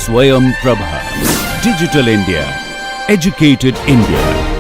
Swayam Prabha. Digital India. Educated India.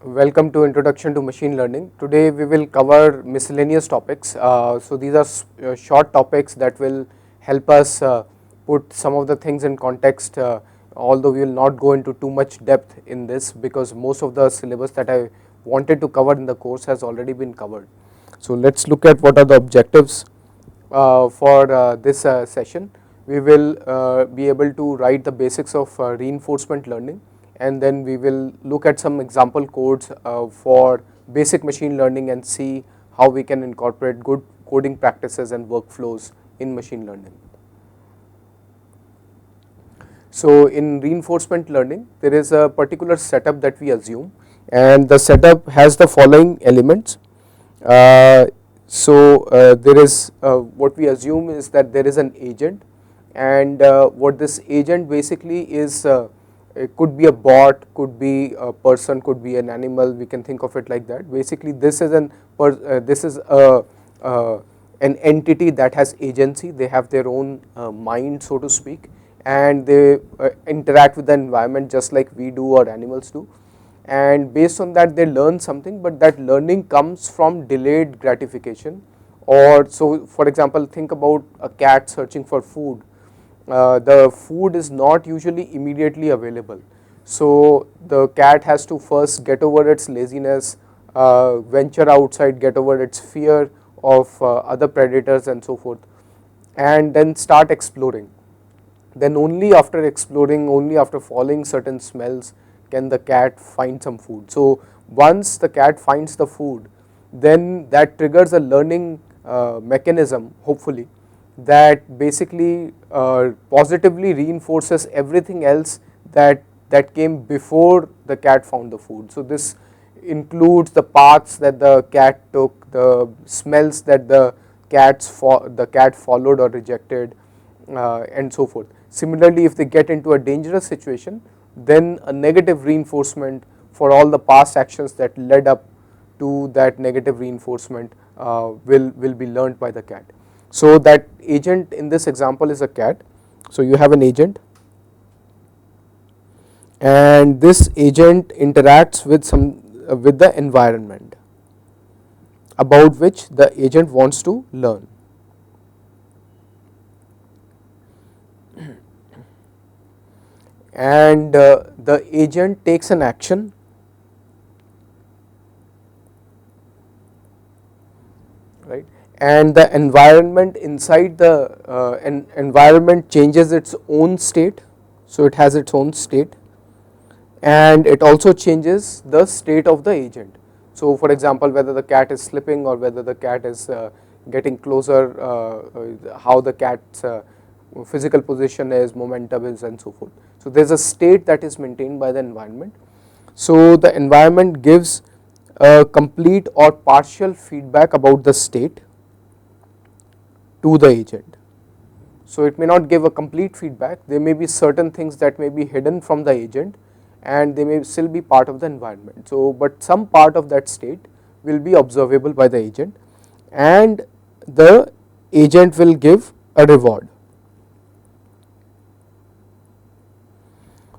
Welcome to Introduction to Machine Learning. Today we will cover miscellaneous topics. So these are short topics that will help us put some of the things in context, although we will not go into too much depth in this because most of the syllabus that I wanted to cover in the course has already been covered. So let's look at what are the objectives for this session. We will be able to write the basics of reinforcement learning, and then we will look at some example codes for basic machine learning and see how we can incorporate good coding practices and workflows in machine learning. So in reinforcement learning, there is a particular setup that we assume, and the setup has the following elements. There is what we assume is that there is an agent, and what this agent basically is, it could be a bot, could be a person, could be an animal. We can think of it like that. Basically, this is an entity that has agency. They have their own mind, so to speak, and they interact with the environment just like we do or animals do. And based on that, they learn something, but that learning comes from delayed gratification. Or so, for example, think about a cat searching for food. The food is not usually immediately available, so the cat has to first get over its laziness, venture outside, get over its fear of other predators and so forth, and then start exploring. Then only after exploring, only after following certain smells can the cat find some food. So once the cat finds the food, then that triggers a learning mechanism, hopefully, that basically positively reinforces everything else that came before the cat found the food. So this includes the paths that the cat took, the smells that the cat followed or rejected, and so forth. Similarly, if they get into a dangerous situation, then a negative reinforcement for all the past actions that led up to that negative reinforcement will be learned by the cat. So that agent in this example is a cat. So you have an agent, and this agent interacts with the environment about which the agent wants to learn. And the agent takes an action, right? And the environment inside the environment changes its own state, so it has its own state, and it also changes the state of the agent. So for example, whether the cat is slipping or whether the cat is getting closer, how the cat's physical position is, momentum is, and so forth. So there is a state that is maintained by the environment. So the environment gives a complete or partial feedback about the state to the agent. So it may not give a complete feedback. There may be certain things that may be hidden from the agent, and they may still be part of the environment. So but some part of that state will be observable by the agent, and the agent will give a reward.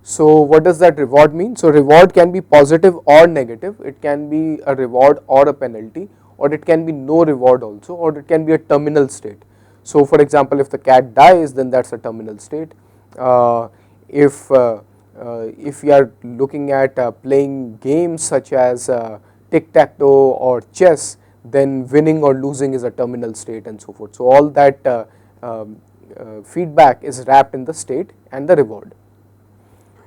So what does that reward mean? So reward can be positive or negative. It can be a reward or a penalty, or it can be no reward also, or it can be a terminal state. So for example, if the cat dies, then that's a terminal state. If we are looking at playing games such as tic-tac-toe or chess, then winning or losing is a terminal state and so forth. So all that feedback is wrapped in the state and the reward.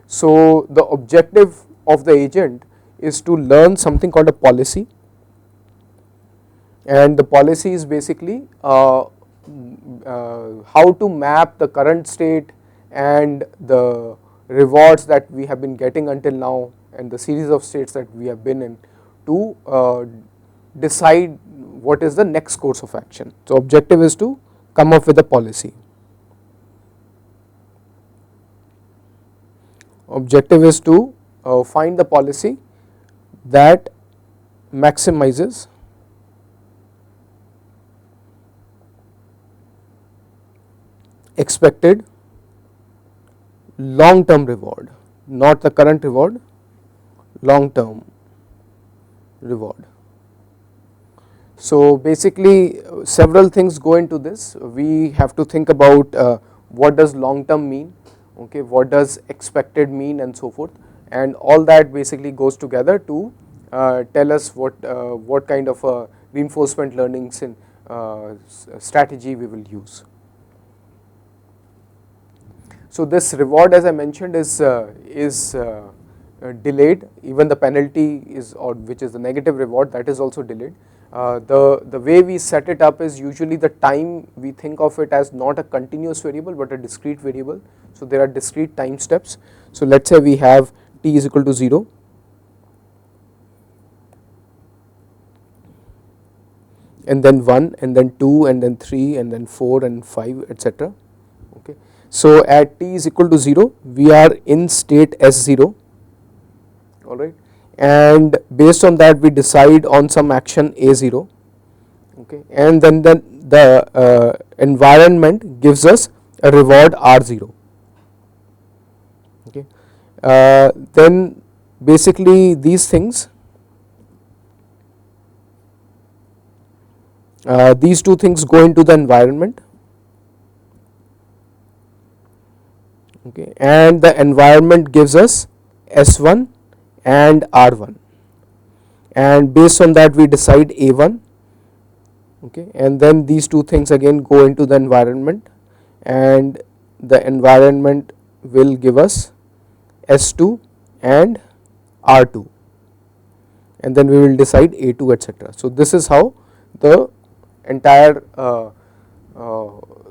So the objective of the agent is to learn something called a policy, and the policy is basically how to map the current state and the rewards that we have been getting until now and the series of states that we have been in to decide what is the next course of action. So objective is to come up with a policy. Objective is to find the policy that maximizes expected long term reward, not the current reward, long term reward. So basically several things go into this. We have to think about what does long term mean, okay, what does expected mean and so forth, and all that basically goes together to tell us what kind of a reinforcement learning strategy we will use. So this reward, as I mentioned, is delayed. Even the penalty is, or which is the negative reward, that is also delayed. The way we set it up is usually the time we think of it as not a continuous variable but a discrete variable. So there are discrete time steps. So let's say we have t is equal to 0, and then 1, and then 2, and then 3, and then 4 and 5, etc. Okay. So at t is equal to 0, we are in state S0, alright, and based on that we decide on some action A0, okay, and then the environment gives us a reward R0, okay. Then basically these things, these two things go into the environment, okay, and the environment gives us S1 and R1, and based on that we decide A1, okay, and then these two things again go into the environment, and the environment will give us S2 and R2, and then we will decide A2, etc. So this is how the entire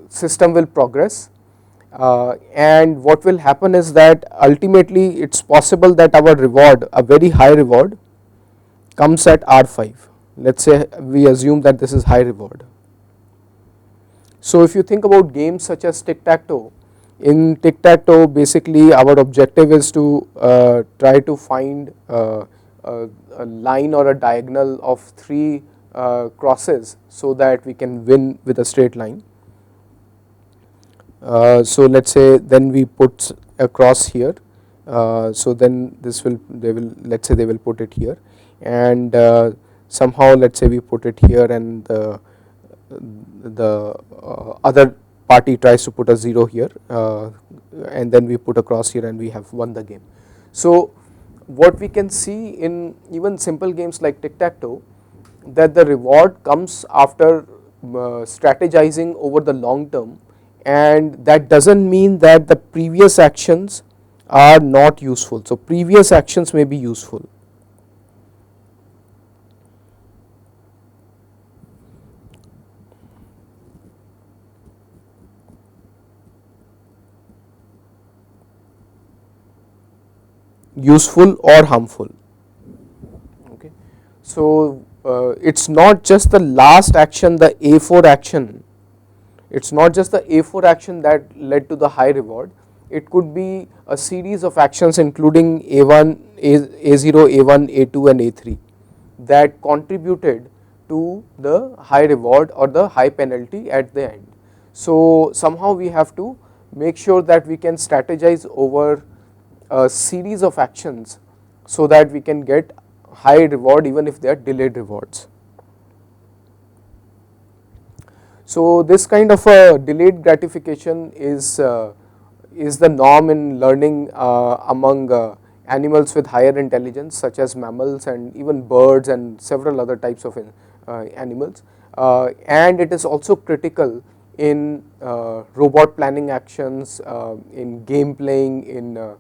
system will progress. And what will happen is that ultimately it's possible that our reward, a very high reward, comes at R5. Let's say we assume that this is high reward. So if you think about games such as tic-tac-toe, in tic-tac-toe basically our objective is to try to find a line or a diagonal of 3 crosses so that we can win with a straight line. So let's say then we put a cross here, so then this will, let's say they will put it here, and somehow let's say we put it here, and the other party tries to put a 0 here, and then we put a cross here and we have won the game. So what we can see in even simple games like tic-tac-toe, that the reward comes after strategizing over the long term, and that doesn't mean that the previous actions are not useful. So previous actions may be useful. Useful or harmful, okay. So it's not just the last action, the A4 action, it's not just the A4 action that led to the high reward, it could be a series of actions including A1, A0, A1, A2 and A3 that contributed to the high reward or the high penalty at the end. So somehow we have to make sure that we can strategize over a series of actions so that we can get high reward even if they are delayed rewards. So this kind of a delayed gratification is the norm in learning among animals with higher intelligence such as mammals and even birds and several other types of animals, and it is also critical in robot planning actions, in game playing, in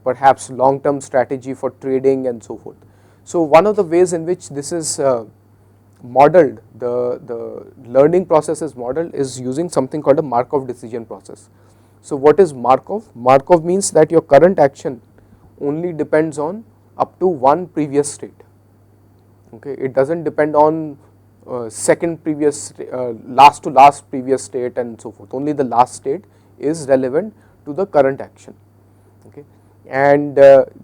perhaps long term strategy for trading and so forth. So one of the ways in which this is modeled, the learning process is modeled, is using something called a Markov decision process. So what is Markov? Markov means that your current action only depends on up to one previous state. Okay, it doesn't depend on second previous, last to last previous state and so forth. Only the last state is relevant to the current action. Okay, and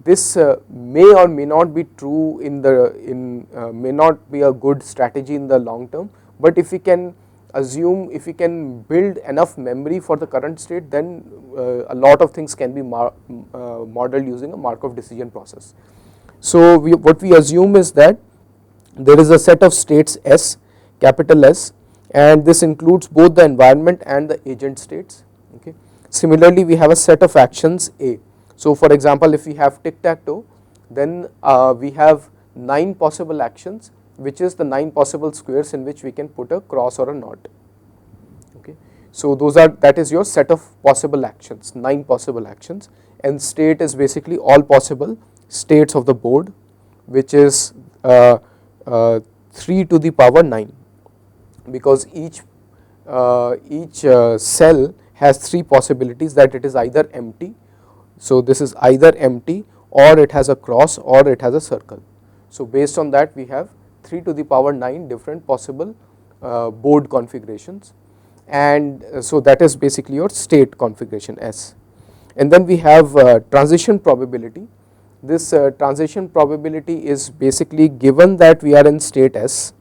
this may or may not be true may not be a good strategy in the long term, but if we can assume, if we can build enough memory for the current state, then a lot of things can be modeled using a Markov decision process. So what we assume is that there is a set of states S, capital S, and this includes both the environment and the agent states. Okay. Similarly, we have a set of actions A. So for example, if we have tic-tac-toe, then we have 9 possible actions, which is the 9 possible squares in which we can put a cross or a knot. Okay. So that is your set of possible actions, 9 possible actions, and state is basically all possible states of the board, which is 3 to the power 9, because each cell has 3 possibilities, that it is either empty, so this is either empty, or it has a cross, or it has a circle. So based on that, we have 3 to the power 9 different possible board configurations, and so that is basically your state configuration S. And then we have transition probability. This transition probability is basically given that we are in state S,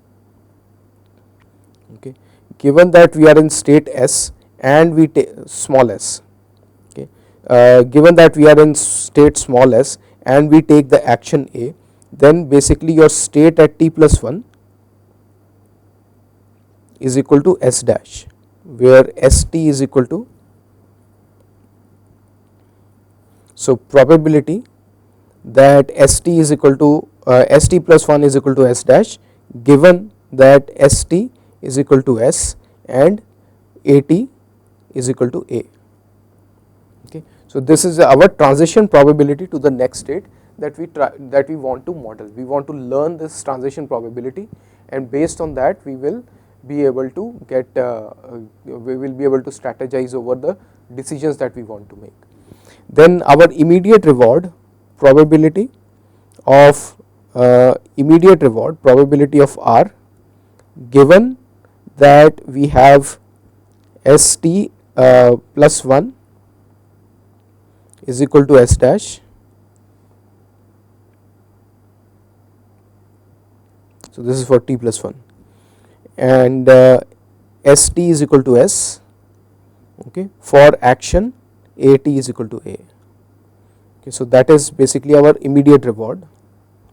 okay, given that we are in state S and we take small s, okay, given that we are in state small s and we take the action A, then basically your state at t plus 1 is equal to S dash, where St is equal to, so probability that St is equal to St plus 1 is equal to S dash, given that St is equal to S and At is equal to A. Okay. So this is our transition probability to the next state that we want to model. We want to learn this transition probability, and based on that we will be able to get we will be able to strategize over the decisions that we want to make. Then our immediate reward probability of probability of R, given that we have St plus 1 is equal to S dash. So this is for t plus 1, and St is equal to S, okay, for action At is equal to A. Okay, so that is basically our immediate reward,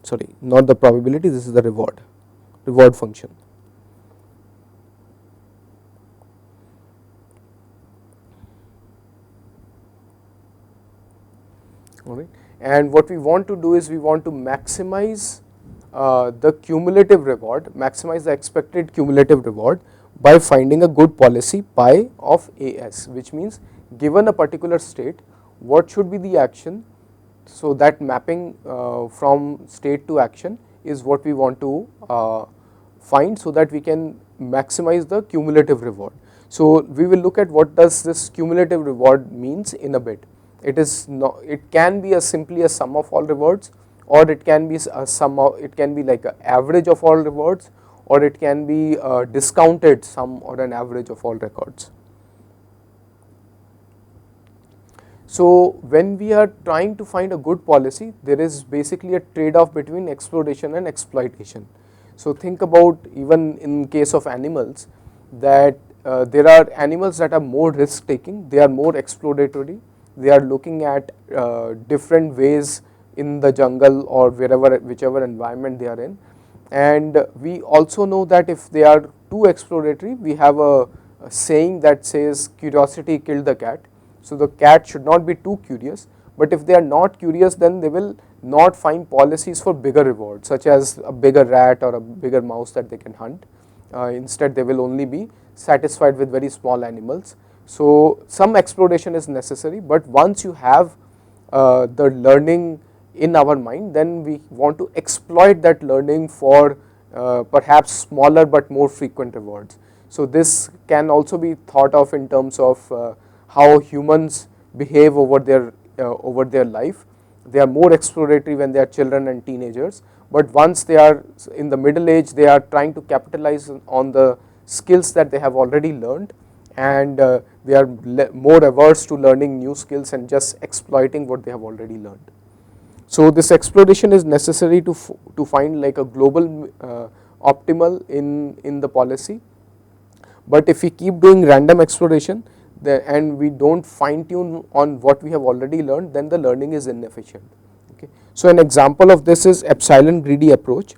sorry, not the probability, this is the reward function. Alright, and what we want to do is we want to maximize the cumulative reward, maximize the expected cumulative reward by finding a good policy pi of As, which means given a particular state, what should be the action. So that mapping from state to action is what we want to find, so that we can maximize the cumulative reward. So we will look at what does this cumulative reward means in a bit. It can be simply a sum of all rewards, or it can be it can be like an average of all rewards, or it can be a discounted sum or an average of all records. So when we are trying to find a good policy, there is basically a trade-off between exploration and exploitation. So think about, even in case of animals, that there are animals that are more risk taking, they are more exploratory, they are looking at different ways in the jungle or whichever environment they are in, and we also know that if they are too exploratory, we have a saying that says curiosity killed the cat. So the cat should not be too curious, but if they are not curious, then they will not find policies for bigger rewards, such as a bigger rat or a bigger mouse that they can hunt. Instead, they will only be satisfied with very small animals. So some exploration is necessary, but once you have the learning in our mind, then we want to exploit that learning for perhaps smaller but more frequent rewards. So this can also be thought of in terms of how humans behave over their life. They are more exploratory when they are children and teenagers, but once they are in the middle age, they are trying to capitalize on the skills that they have already learned, and they are more averse to learning new skills and just exploiting what they have already learned. So this exploration is necessary to find like a global optimal in the policy, but if we keep doing random exploration and we don't fine tune on what we have already learned, then the learning is inefficient. Okay. So an example of this is epsilon greedy approach,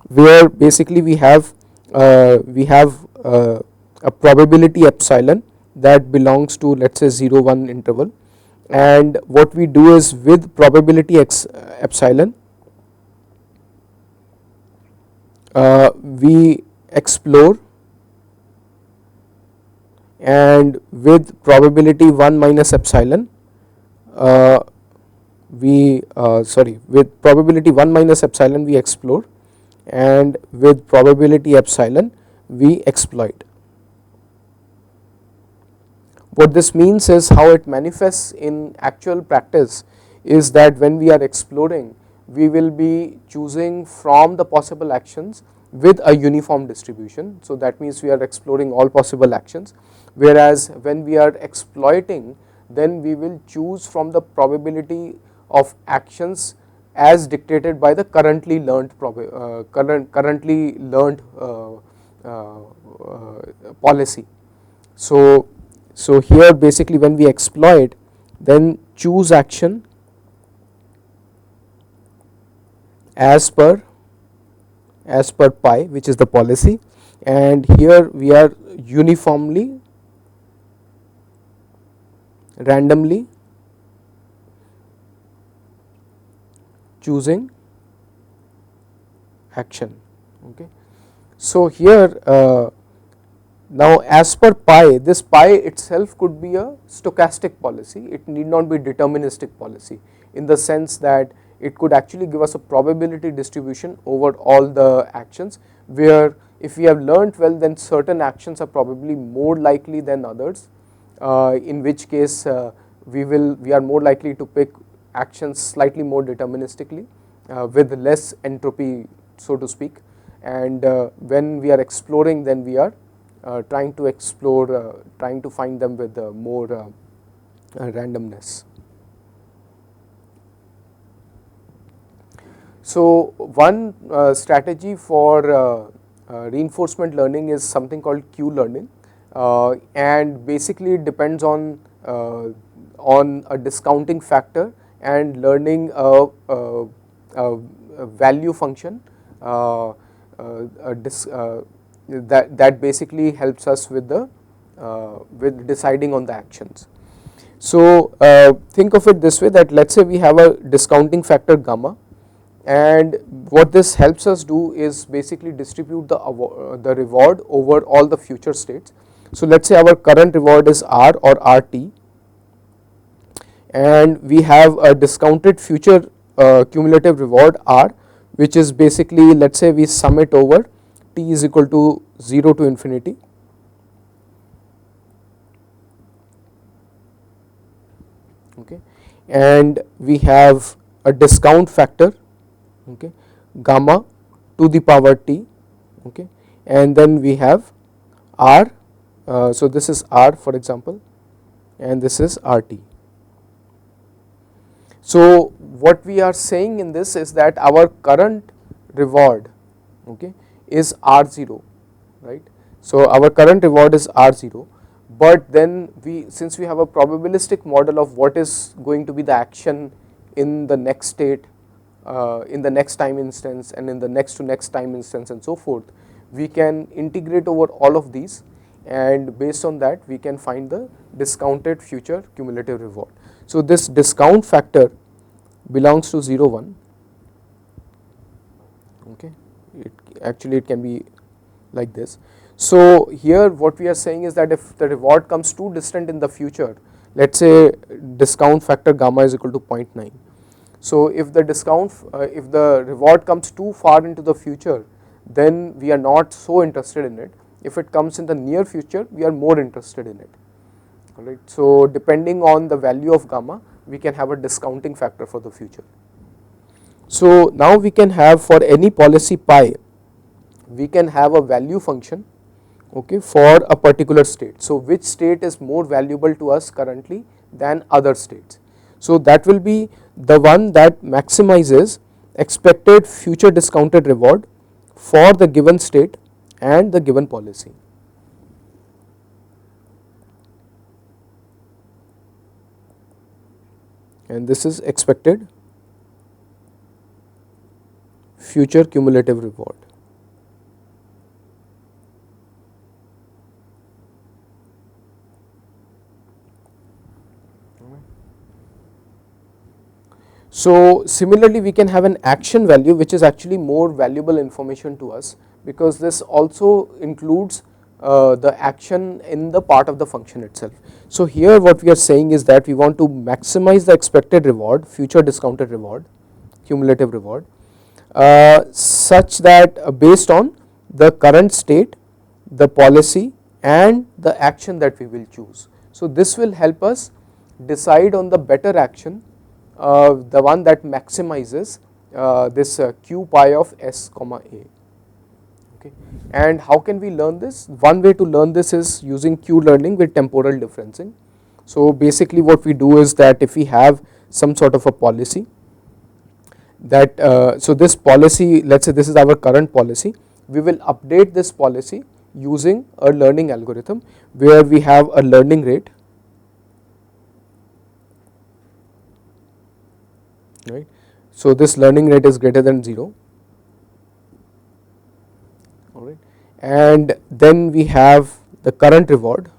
where basically we have a probability epsilon that belongs to, let's say, 0 1 interval, and what we do is with probability epsilon we explore, and with probability 1 minus epsilon with probability 1 minus epsilon we explore, and with probability epsilon we exploit. What this means is, how it manifests in actual practice is that when we are exploring, we will be choosing from the possible actions with a uniform distribution. So that means we are exploring all possible actions, whereas when we are exploiting, then we will choose from the probability of actions as dictated by the currently learned policy. So here basically when we exploit, then choose action as per pi, which is the policy, and here we are uniformly, randomly choosing action. Okay. So here now as per pi, this pi itself could be a stochastic policy, it need not be deterministic policy, in the sense that it could actually give us a probability distribution over all the actions, where if we have learnt well, then certain actions are probably more likely than others, in which case we are more likely to pick actions slightly more deterministically with less entropy, so to speak, and when we are exploring, then we are trying to find them with more randomness. So one strategy for reinforcement learning is something called Q learning, and basically it depends on a discounting factor and learning a value function that basically helps us with deciding on the actions. So think of it this way, that let's say we have a discounting factor gamma, and what this helps us do is basically distribute the reward over all the future states. So let's say our current reward is R or RT, and we have a discounted future cumulative reward R, which is basically, let's say we sum it over t is equal to 0 to infinity, okay, and we have a discount factor, okay, gamma to the power t, okay, and then we have R, so this is R for example, and this is RT. So what we are saying in this is that our current reward, okay, is R0, right. So our current reward is R0, but then since we have a probabilistic model of what is going to be the action in the next state, in the next time instance, and in the next to next time instance, and so forth, we can integrate over all of these, and based on that we can find the discounted future cumulative reward. So this discount factor belongs to 0 1. Okay, it can be like this. So here what we are saying is that if the reward comes too distant in the future, let's say discount factor gamma is equal to 0.9. So if the if the reward comes too far into the future, then we are not so interested in it. If it comes in the near future, we are more interested in it. Alright. So depending on the value of gamma, we can have a discounting factor for the future. So now we can have, for any policy pi, we can have a value function, okay, for a particular state. So which state is more valuable to us currently than other states? So that will be the one that maximizes expected future discounted reward for the given state and the given policy. And this is expected future cumulative reward. So similarly, we can have an action value, which is actually more valuable information to us, because this also includes the action in the part of the function itself. So here what we are saying is that we want to maximize the expected reward, future discounted reward, cumulative reward, such that based on the current state, the policy and the action that we will choose. So this will help us decide on the better action, the one that maximizes this q pi of s comma a. Okay. And how can we learn this? One way to learn this is using q learning with temporal differencing. So basically what we do is that if we have some sort of a policy that, so this policy, let's say this is our current policy, we will update this policy using a learning algorithm where we have a learning rate, right. So this learning rate is greater than 0, alright, and then we have the current reward,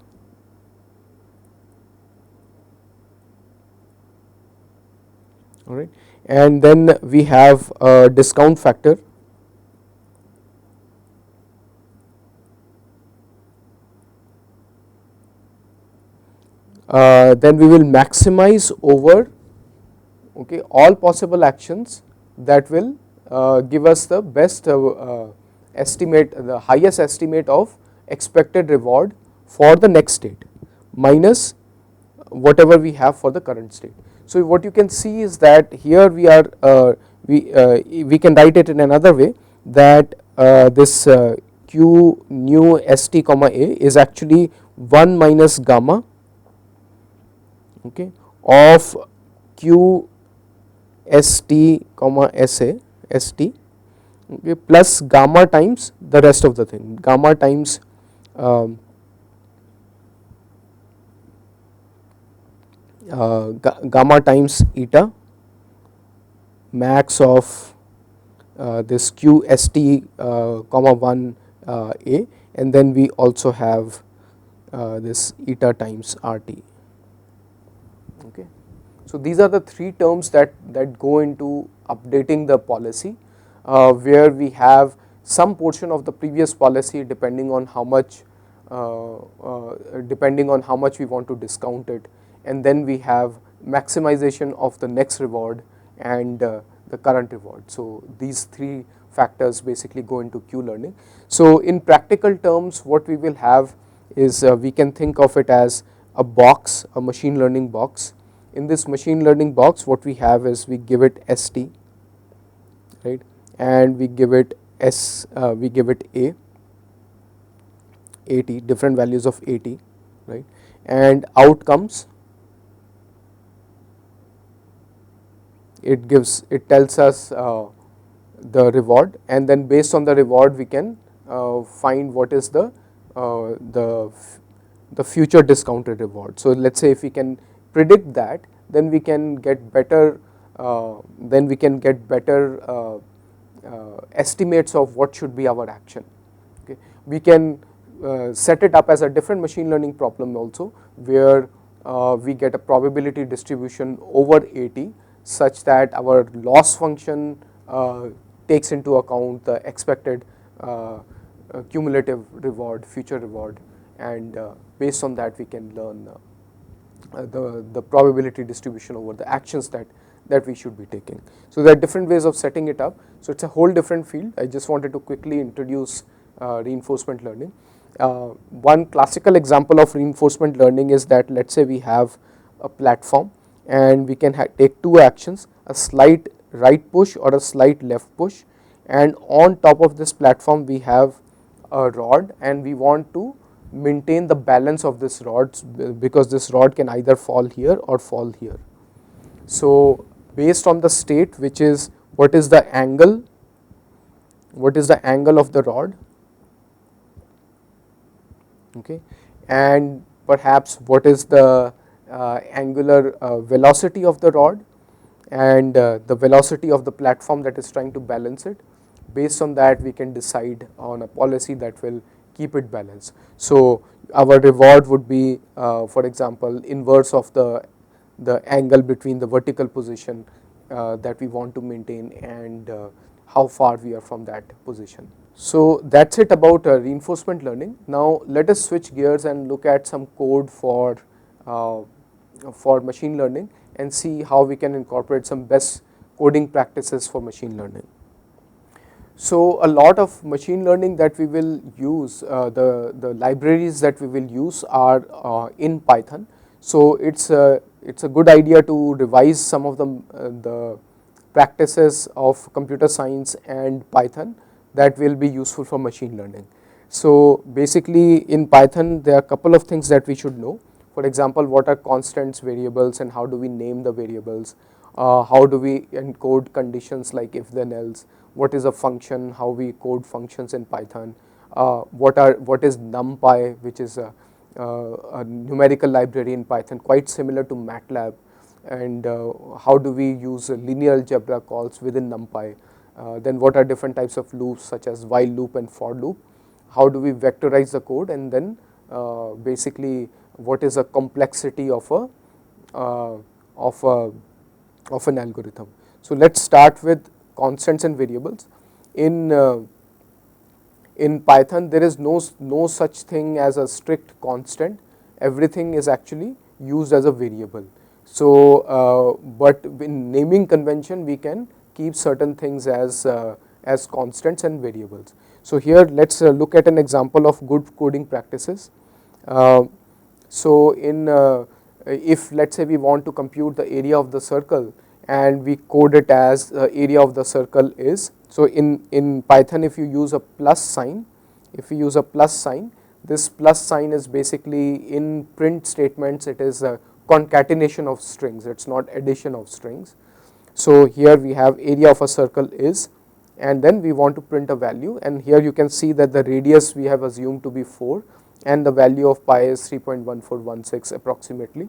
alright, and then we have a discount factor, then we will maximize over, okay, all possible actions that will give us the best estimate, the highest estimate of expected reward for the next state minus whatever we have for the current state. So what you can see is that here we are, we can write it in another way, that this q nu st comma a is actually 1 minus gamma, okay, of q st comma sa st, okay, plus gamma times the rest of the thing, gamma times gamma times eta max of this q st comma 1 a, and then we also have this eta times rt. Okay. So these are the three terms that go into updating the policy, where we have some portion of the previous policy depending on how much we want to discount it, and then we have maximization of the next reward and the current reward. So these three factors basically go into Q learning. So in practical terms, what we will have is we can think of it as a box, a machine learning box. In this machine learning box, what we have is we give it ST, right, and we give it we give it AT, different values of AT, right, and outcomes, it tells us the reward, and then based on the reward we can find what is the future discounted reward. So let's say if we can predict that, then we can get better estimates of what should be our action. Okay. We can set it up as a different machine learning problem also, where we get a probability distribution over AT such that our loss function takes into account the expected cumulative reward, future reward, and based on that we can learn the probability distribution over the actions that we should be taking. So there are different ways of setting it up. So it's a whole different field. I just wanted to quickly introduce reinforcement learning. One classical example of reinforcement learning is that, let's say we have a platform and we can take two actions, a slight right push or a slight left push, and on top of this platform we have a rod and we want to maintain the balance of this rod, because this rod can either fall here or fall here. So based on the state, which is what is the angle of the rod, okay, and perhaps what is the angular velocity of the rod and the velocity of the platform that is trying to balance it. Based on that we can decide on a policy that will keep it balanced. So our reward would be for example inverse of the angle between the vertical position that we want to maintain and how far we are from that position. So that's it about reinforcement learning. Now let us switch gears and look at some code for machine learning and see how we can incorporate some best coding practices for machine learning. So a lot of machine learning that we will use, the libraries that we will use are in Python. So it's a good idea to revise some of the practices of computer science and Python that will be useful for machine learning. So basically in Python there are a couple of things that we should know. For example, what are constants, variables, and how do we name the variables? How do we encode conditions like if then else? What is a function, how we code functions in Python, what is NumPy, which is a numerical library in Python quite similar to MATLAB, and how do we use linear algebra calls within NumPy. Then what are different types of loops such as while loop and for loop, how do we vectorize the code, and then basically what is a complexity of an algorithm. So let's start with constants and variables. In Python there is no such thing as a strict constant. Everything is actually used as a variable. So but in naming convention we can keep certain things as constants and variables. So here let's look at an example of good coding practices. So if let's say we want to compute the area of the circle and we code it as area of the circle is, so in Python if you use a plus sign, this plus sign is basically in print statements, it is a concatenation of strings, it's not addition of strings. So here we have area of a circle is, and then we want to print a value, and here you can see that the radius we have assumed to be 4 and the value of pi is 3.1416 approximately,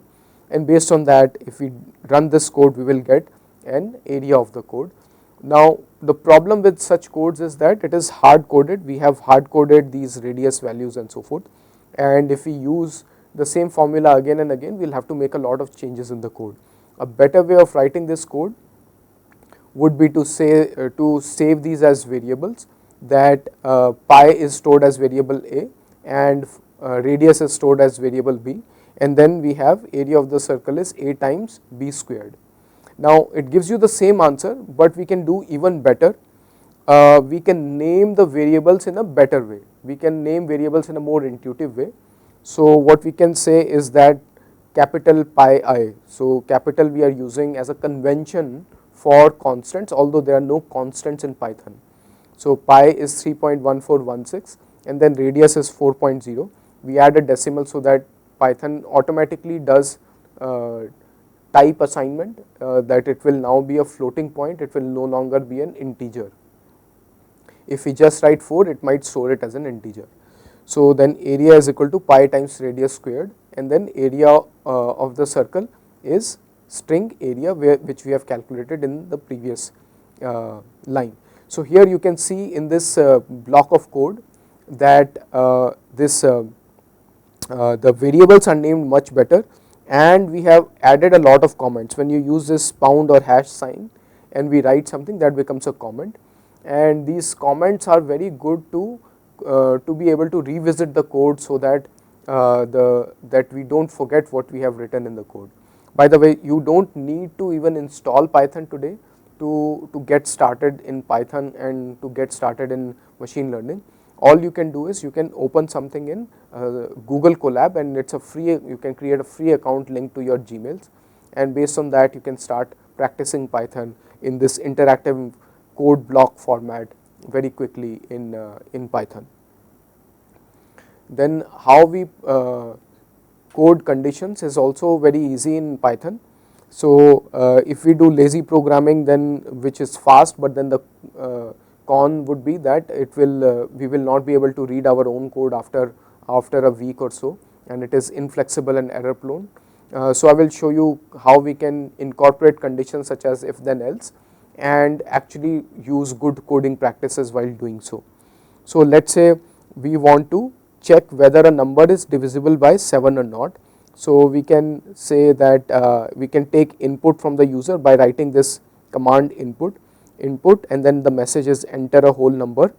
and based on that if we run this code we will get an area of the code. Now the problem with such codes is that it is hard coded, we have hard coded these radius values and so forth, and if we use the same formula again and again we will have to make a lot of changes in the code. A better way of writing this code would be to say to save these as variables, that pi is stored as variable a and radius is stored as variable b, and then we have area of the circle is a times b squared. Now it gives you the same answer, but we can do even better. We can name the variables in a better way, we can name variables in a more intuitive way. So what we can say is that capital pi I, so capital we are using as a convention for constants, although there are no constants in Python. So pi is 3.1416 and then radius is 4.0. We add a decimal so that Python automatically does type assignment, that it will now be a floating point, it will no longer be an integer. If we just write 4, it might store it as an integer. So then area is equal to pi times radius squared, and then area of the circle is string area which we have calculated in the previous line. So here you can see in this block of code that the variables are named much better, and we have added a lot of comments. When you use this pound or hash sign and we write something, that becomes a comment, and these comments are very good to be able to revisit the code so that that we don't forget what we have written in the code. By the way, you don't need to even install Python today to get started in Python and to get started in machine learning. All you can do is you can open something in Google Colab, and it's a free, you can create a free account linked to your Gmails, and based on that you can start practicing Python in this interactive code block format very quickly in Python. Then how we code conditions is also very easy in Python. So if we do lazy programming, then which is fast, but then the con would be that it will we will not be able to read our own code after a week or so, and it is inflexible and error prone. So I will show you how we can incorporate conditions such as if then else and actually use good coding practices while doing so. So let's say we want to check whether a number is divisible by 7 or not. So we can say that we can take input from the user by writing this command input, and then the message is enter a whole number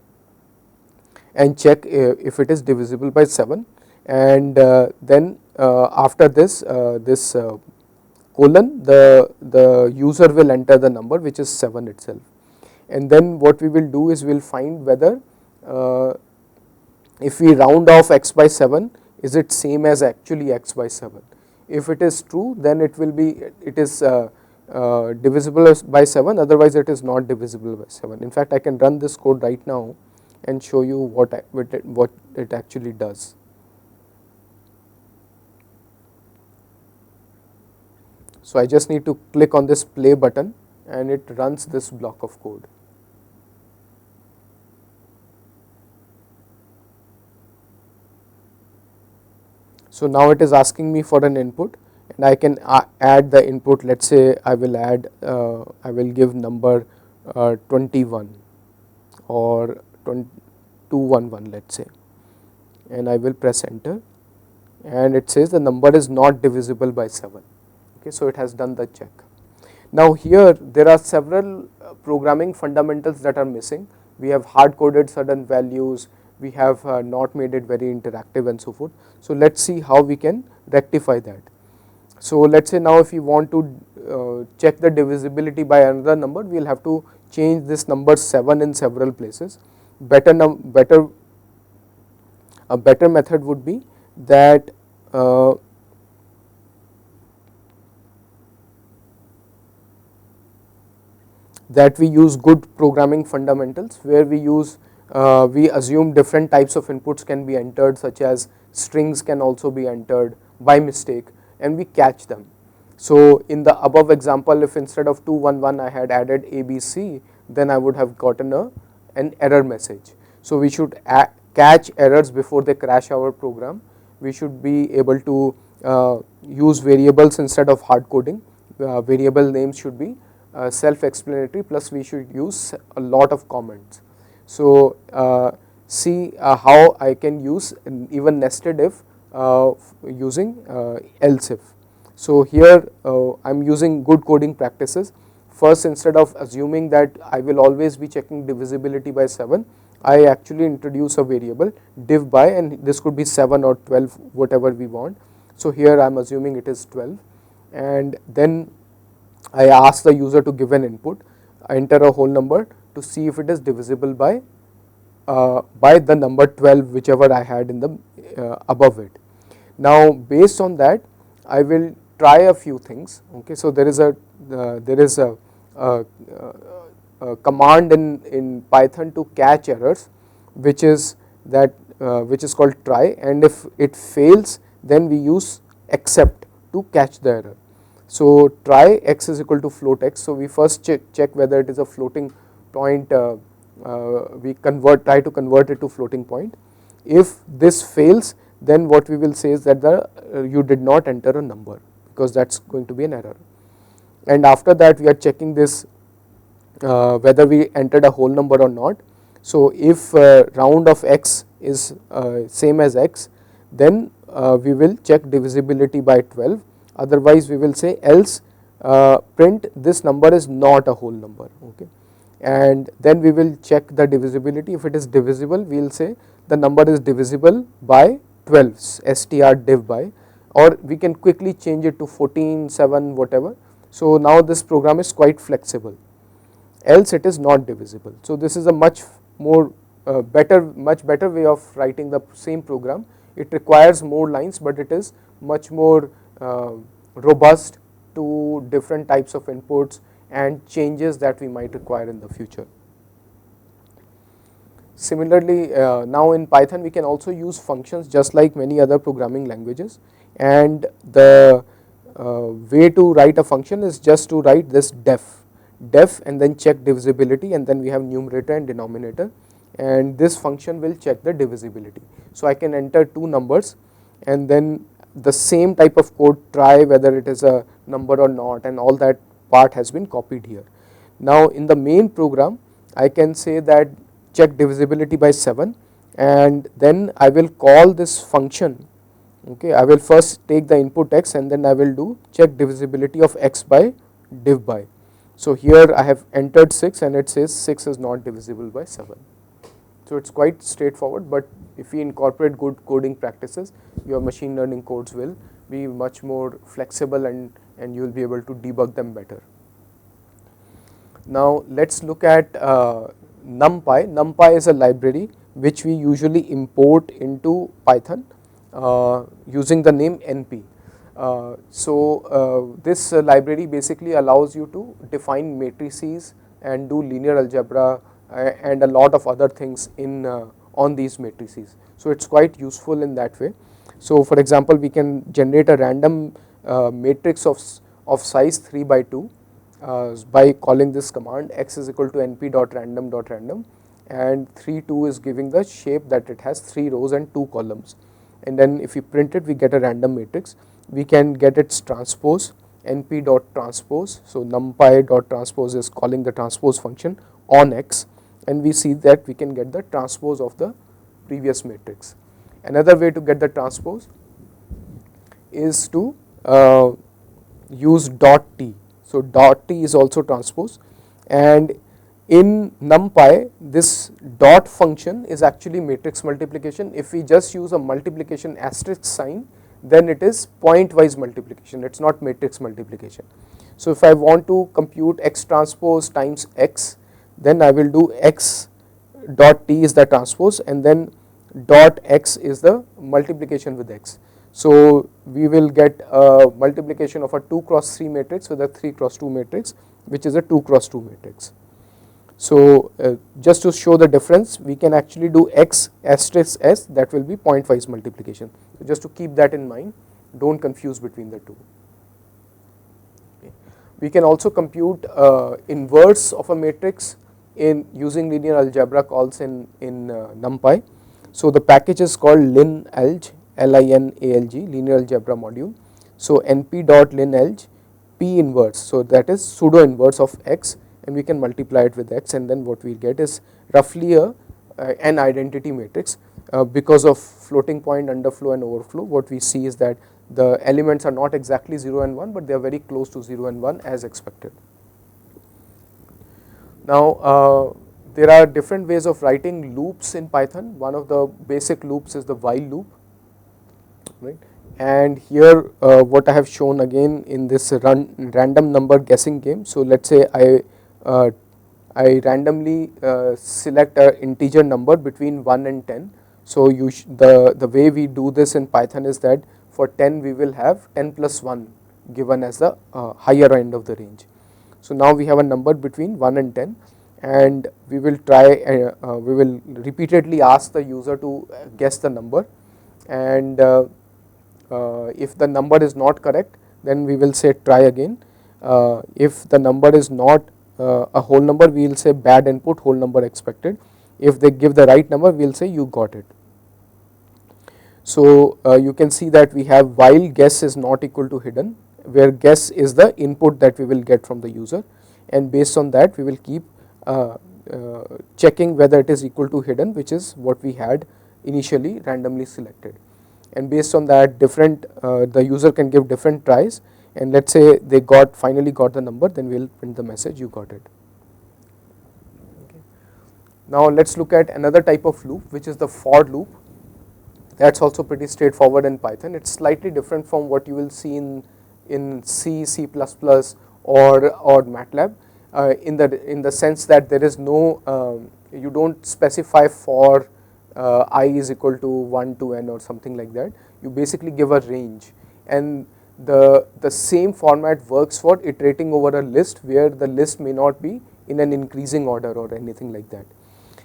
and check if it is divisible by 7, and then after this colon, the user will enter the number which is 7 itself, and then what we will do is we will find whether if we round off x by 7, is it same as actually x by 7. If it is true, then it will be, it is divisible by 7, otherwise it is not divisible by 7. In fact, I can run this code right now and show you what it actually does. So I just need to click on this play button and it runs this block of code. So now it is asking me for an input, and I can add the input. Let's say I will add, I will give number 21 or 211, let's say, and I will press enter, and it says the number is not divisible by 7. Okay, so it has done the check. Now here there are several programming fundamentals that are missing. We have hard coded certain values, we have not made it very interactive and so forth. So let's see how we can rectify that. So let's say now if you want to check the divisibility by another number, we will have to change this number 7 in several places. A better method would be that that we use good programming fundamentals, where we use we assume different types of inputs can be entered, such as strings can also be entered by mistake, and we catch them. So in the above example, if instead of 211 I had added ABC, then I would have gotten an error message. So we should catch errors before they crash our program. We should be able to use variables instead of hard coding. Variable names should be self-explanatory, plus we should use a lot of comments. So see how I can use even nested if using else if. So here I am using good coding practices. First, instead of assuming that I will always be checking divisibility by 7, I actually introduce a variable div by, and this could be 7 or 12, whatever we want. So here I am assuming it is 12, and then I ask the user to give an input, enter a whole number to see if it is divisible by the number 12, whichever I had in the above it. Now based on that, I will try a few things. Okay, so there is a command in Python to catch errors, which is called try, and if it fails, then we use except to catch the error. So try x is equal to float x. So we first check whether it is a floating point. We try to convert it to floating point. If this fails, then what we will say is that you did not enter a number, because that's going to be an error. And after that, we are checking this whether we entered a whole number or not. So if round of x is same as x, then we will check divisibility by 12. otherwise we will say else print this number is not a whole number, okay. And then we will check the divisibility. If it is divisible, we will say the number is divisible by 12, str div by, or we can quickly change it to 14, 7, whatever. So now this program is quite flexible, else it is not divisible. So this is a much more much better way of writing the same program. It requires more lines, but it is much more robust to different types of inputs and changes that we might require in the future. Similarly, now in Python we can also use functions just like many other programming languages, and the way to write a function is just to write this def and then check divisibility, and then we have numerator and denominator, and this function will check the divisibility. So I can enter two numbers and then the same type of code try whether it is a number or not, and all that part has been copied here. Now in the main program I can say that check divisibility by 7, and then I will call this function, okay. I will first take the input x and then I will do check divisibility of x by div by. So here I have entered 6 and it says 6 is not divisible by 7. So it's quite straightforward, but if we incorporate good coding practices, your machine learning codes will be much more flexible and you will be able to debug them better. Now let's look at NumPy. NumPy is a library which we usually import into Python using the name NP. This library basically allows you to define matrices and do linear algebra and a lot of other things in on these matrices. So it's quite useful in that way. So for example, we can generate a random matrix of size 3 by 2 by calling this command x is equal to np.random.random, and 3, 2 is giving the shape that it has 3 rows and 2 columns, and then if we print it we get a random matrix. We can get its transpose, np.transpose, so numpy.transpose is calling the transpose function on x, and we see that we can get the transpose of the previous matrix. Another way to get the transpose is to use dot t. So dot t is also transpose, and in NumPy this dot function is actually matrix multiplication. If we just use a multiplication asterisk sign, then it is point wise multiplication, it is not matrix multiplication. So if I want to compute x transpose times x, then I will do x dot t is the transpose and then dot x is the multiplication with x. So we will get a multiplication of a 2 cross 3 matrix with a 3 cross 2 matrix, which is a 2 cross 2 matrix. So just to show the difference, we can actually do x asterisk s, that will be point wise multiplication. So just to keep that in mind, don't confuse between the two. Okay. We can also compute inverse of a matrix in using linear algebra calls in NumPy. So the package is called linalg, linalg, linear algebra module. So np.linalg p inverse, so that is pseudo inverse of x, and we can multiply it with x, and then what we get is roughly an identity matrix. Because of floating point, underflow and overflow, what we see is that the elements are not exactly 0 and 1, but they are very close to 0 and 1 as expected. Now there are different ways of writing loops in Python. One of the basic loops is the while loop, right? And here what I have shown again in this random number guessing game. So let's say I randomly select an integer number between 1 and 10. So the way we do this in Python is that for 10 we will have 10 plus 1 given as the higher end of the range. So now we have a number between 1 and 10, and we will try we will repeatedly ask the user to guess the number, and if the number is not correct, then we will say try again. If the number is not a whole number, we will say bad input, whole number expected. If they give the right number, we will say you got it. So you can see that we have while guess is not equal to hidden, where guess is the input that we will get from the user, and based on that we will keep checking whether it is equal to hidden, which is what we had initially randomly selected. and based on that the user can give different tries, and let's say they finally got the number, then we'll print the message you got it. Okay. Now let's look at another type of loop, which is the for loop. That's also pretty straightforward in Python. It's slightly different from what you will see in C, C++, or MATLAB, in the sense that there is no you don't specify for I is equal to 1 to n or something like that. You basically give a range, and the same format works for iterating over a list where the list may not be in an increasing order or anything like that.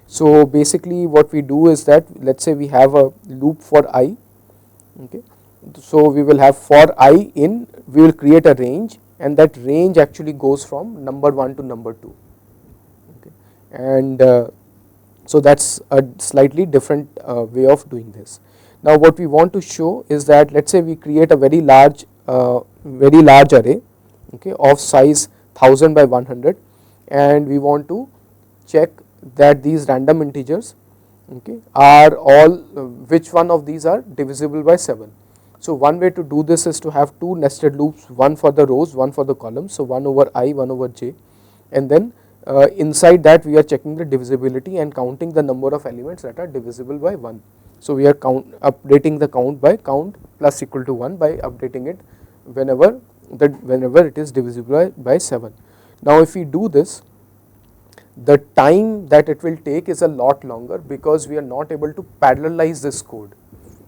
So basically what we do is that, let's say we have a loop for I, okay. So we will have for I in, we will create a range, and that range actually goes from number 1 to number 2, okay. And so that's a slightly different way of doing this. Now what we want to show is that, let's say we create a very large array, okay, of size 1000 by 100, and we want to check that these random integers, okay, are all which one of these are divisible by 7. So one way to do this is to have two nested loops, one for the rows, one for the columns, so 1 over I, 1 over j, and then inside that we are checking the divisibility and counting the number of elements that are divisible by 1. So we are updating the count by count plus equal to 1 by updating it whenever it is divisible by 7. Now if we do this, the time that it will take is a lot longer, because we are not able to parallelize this code.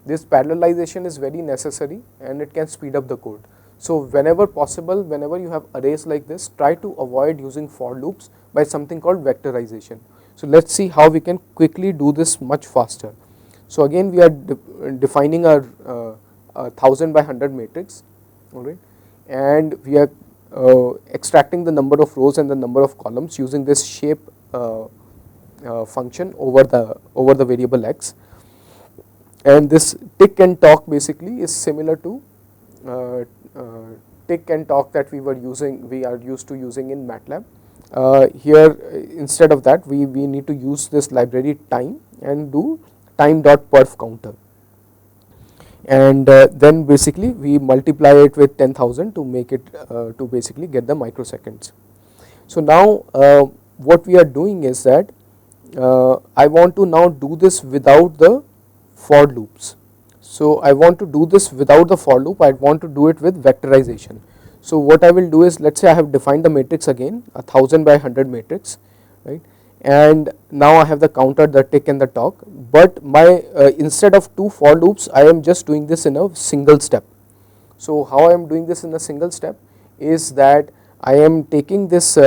This parallelization is very necessary and it can speed up the code. So whenever possible, whenever you have arrays like this, try to avoid using for loops by something called vectorization. So let's see how we can quickly do this much faster. So again we are defining our 1000 by 100 matrix, alright, and we are extracting the number of rows and the number of columns using this shape function over the variable x. And this tick and talk basically is similar to tick and talk that we are used to using in MATLAB. Here instead of that we need to use this library time and do time.perf counter, and then basically we multiply it with 10,000 to make it to basically get the microseconds. So now what we are doing is that I want to now do this without the for loops. So I want to do this without the for loop, I want to do it with vectorization. So what I will do is, let's say I have defined the matrix again, a 1000 by 100 matrix, right, and now I have the counter, the tick and the talk, but my instead of two for loops I am just doing this in a single step. So how I am doing this in a single step is that I am taking this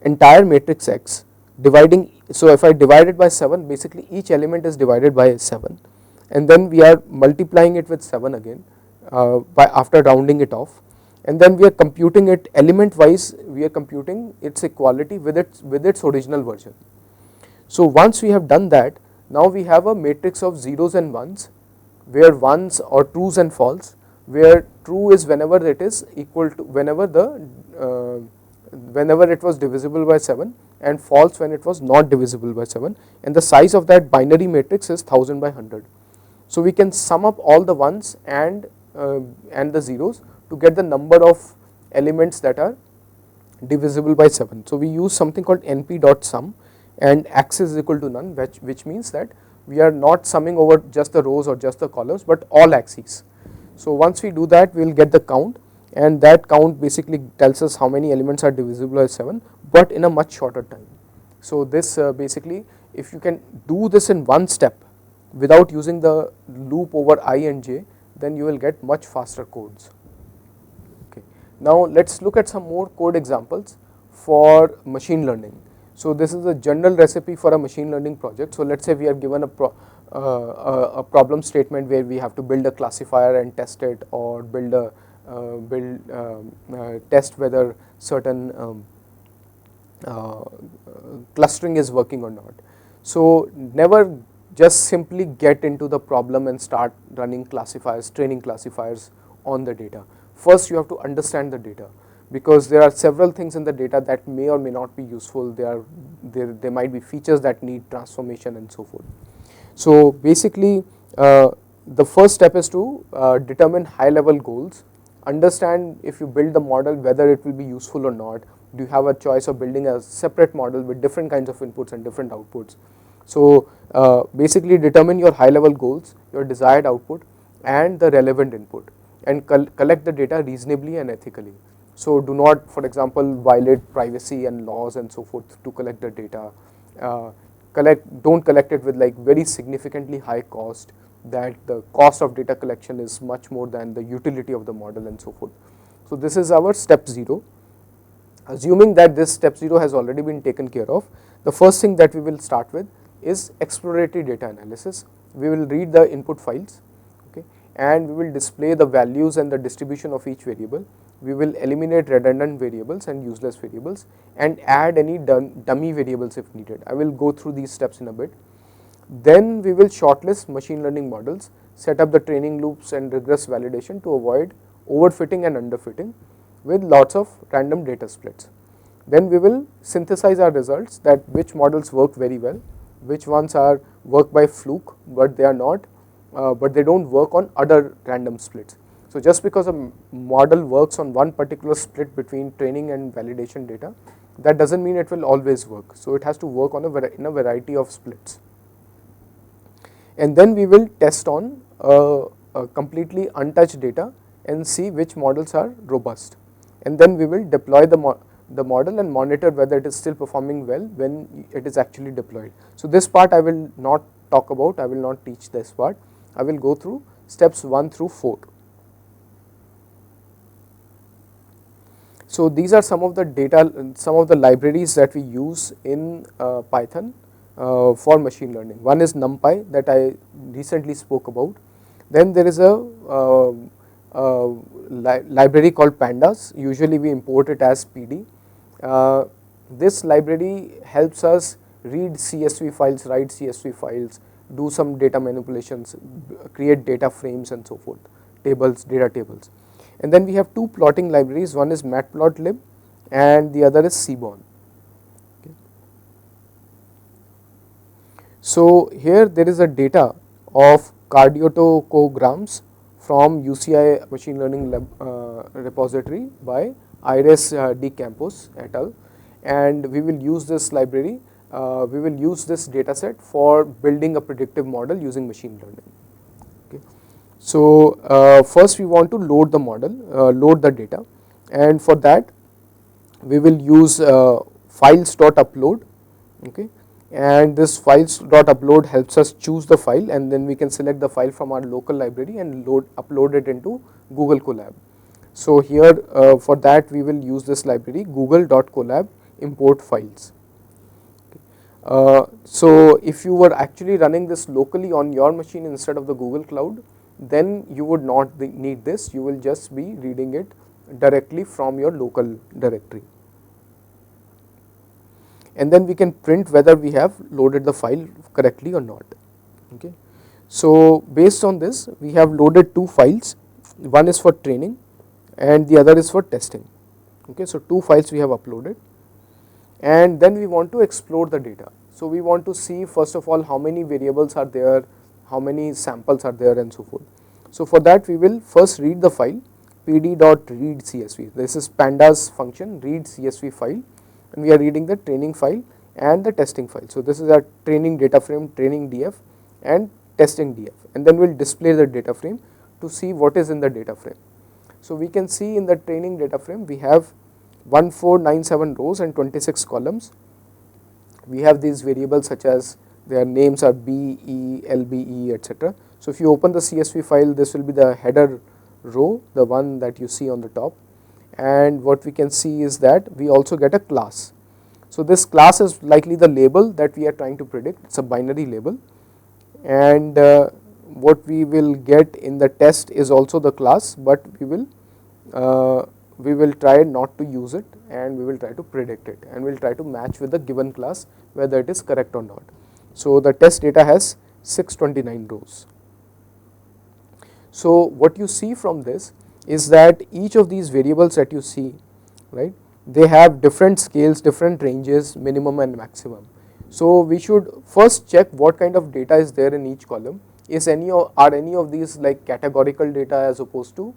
entire matrix X, dividing, so if I divide it by 7, basically each element is divided by 7, and then we are multiplying it with 7 again after rounding it off, and then we are computing it element wise, we are computing its equality with its original version. So once we have done that, now we have a matrix of zeros and ones, where ones or trues and false, where true is whenever it is equal to whenever it was divisible by 7, and false when it was not divisible by 7, and the size of that binary matrix is 1000 by 100. So we can sum up all the ones and the zeros to get the number of elements that are divisible by 7. So we use something called np.sum, and axis is equal to none, which means that we are not summing over just the rows or just the columns, but all axes. So once we do that, we will get the count, and that count basically tells us how many elements are divisible by 7, but in a much shorter time. So this basically, if you can do this in one step without using the loop over I and j, then you will get much faster codes. Okay. Now let's look at some more code examples for machine learning. So this is a general recipe for a machine learning project. So let's say we are given a problem statement where we have to build a classifier and test it, or test whether certain clustering is working or not. So never just simply get into the problem and start running classifiers, training classifiers on the data. First you have to understand the data, because there are several things in the data that may or may not be useful. There might be features that need transformation and so forth. So basically the first step is to determine high level goals, understand if you build the model whether it will be useful or not. Do you have a choice of building a separate model with different kinds of inputs and different outputs? So basically determine your high level goals, your desired output and the relevant input, and collect the data reasonably and ethically. So do not, for example, violate privacy and laws and so forth to collect the data. Don't collect it with like very significantly high cost, that the cost of data collection is much more than the utility of the model and so forth. So this is our step 0. Assuming that this step 0 has already been taken care of, the first thing that we will start with is exploratory data analysis. We will read the input files, okay, and we will display the values and the distribution of each variable. We will eliminate redundant variables and useless variables and add any dummy variables if needed. I will go through these steps in a bit. Then we will shortlist machine learning models, set up the training loops and rigorous validation to avoid overfitting and underfitting with lots of random data splits. Then we will synthesize our results, that which models work very well, which ones are work by fluke but they are not, but they don't work on other random splits. So just because a model works on one particular split between training and validation data, that doesn't mean it will always work. So it has to work on in a variety of splits. And then we will test on completely untouched data and see which models are robust. And then we will deploy the model and monitor whether it is still performing well when it is actually deployed. So this part I will not talk about, I will not teach this part. I will go through steps 1 through 4. So these are some of the libraries that we use in Python for machine learning. One is NumPy that I recently spoke about. Then there is a library called Pandas. Usually we import it as PD. This library helps us read CSV files, write CSV files, do some data manipulations, create data frames and so forth, tables, data tables. And then we have two plotting libraries, one is matplotlib and the other is Seaborn. Okay. So here there is a data of cardiotocograms from UCI machine learning repository by Iris D. Campos et al. And we will use this library, we will use this data set for building a predictive model using machine learning. Okay. So first we want to load the model, load the data, and for that we will use files.upload, okay, and this files.upload helps us choose the file, and then we can select the file from our local library and upload it into Google Colab. So here for that we will use this library google.colab import files. So if you were actually running this locally on your machine instead of the Google Cloud, then you would not need this, you will just be reading it directly from your local directory. And then we can print whether we have loaded the file correctly or not. Okay. So based on this we have loaded two files, one is for training and the other is for testing. Okay. So two files we have uploaded, and then we want to explore the data. So we want to see first of all how many variables are there, how many samples are there and so forth. So for that we will first read the file pd.readcsv. This is pandas function read CSV file, and we are reading the training file and the testing file. So this is our training data frame, training df and testing df, and then we will display the data frame to see what is in the data frame. So we can see in the training data frame we have 1497 rows and 26 columns. We have these variables such as their names are B, E, LBE, etc. So if you open the CSV file, this will be the header row, the one that you see on the top, and what we can see is that we also get a class. So this class is likely the label that we are trying to predict, it's a binary label, and what we will get in the test is also the class, but we will try not to use it and we will try to predict it, and we will try to match with the given class whether it is correct or not. So the test data has 629 rows. So what you see from this is that each of these variables that you see, right, they have different scales, different ranges, minimum and maximum. So we should first check what kind of data is there in each column, are any of these like categorical data as opposed to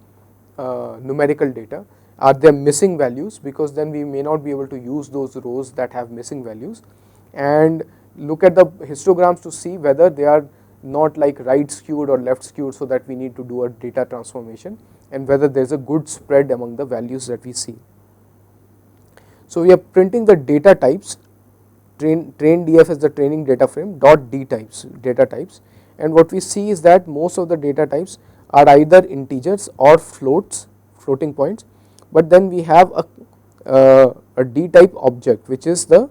numerical data? Are there missing values? Because then we may not be able to use those rows that have missing values, and look at the histograms to see whether they are not like right skewed or left skewed, so that we need to do a data transformation, and whether there is a good spread among the values that we see. So we are printing the data types, train df is the training data frame, dot d types, data types, and what we see is that most of the data types are either integers or floats, floating points, but then we have a d type object, which is the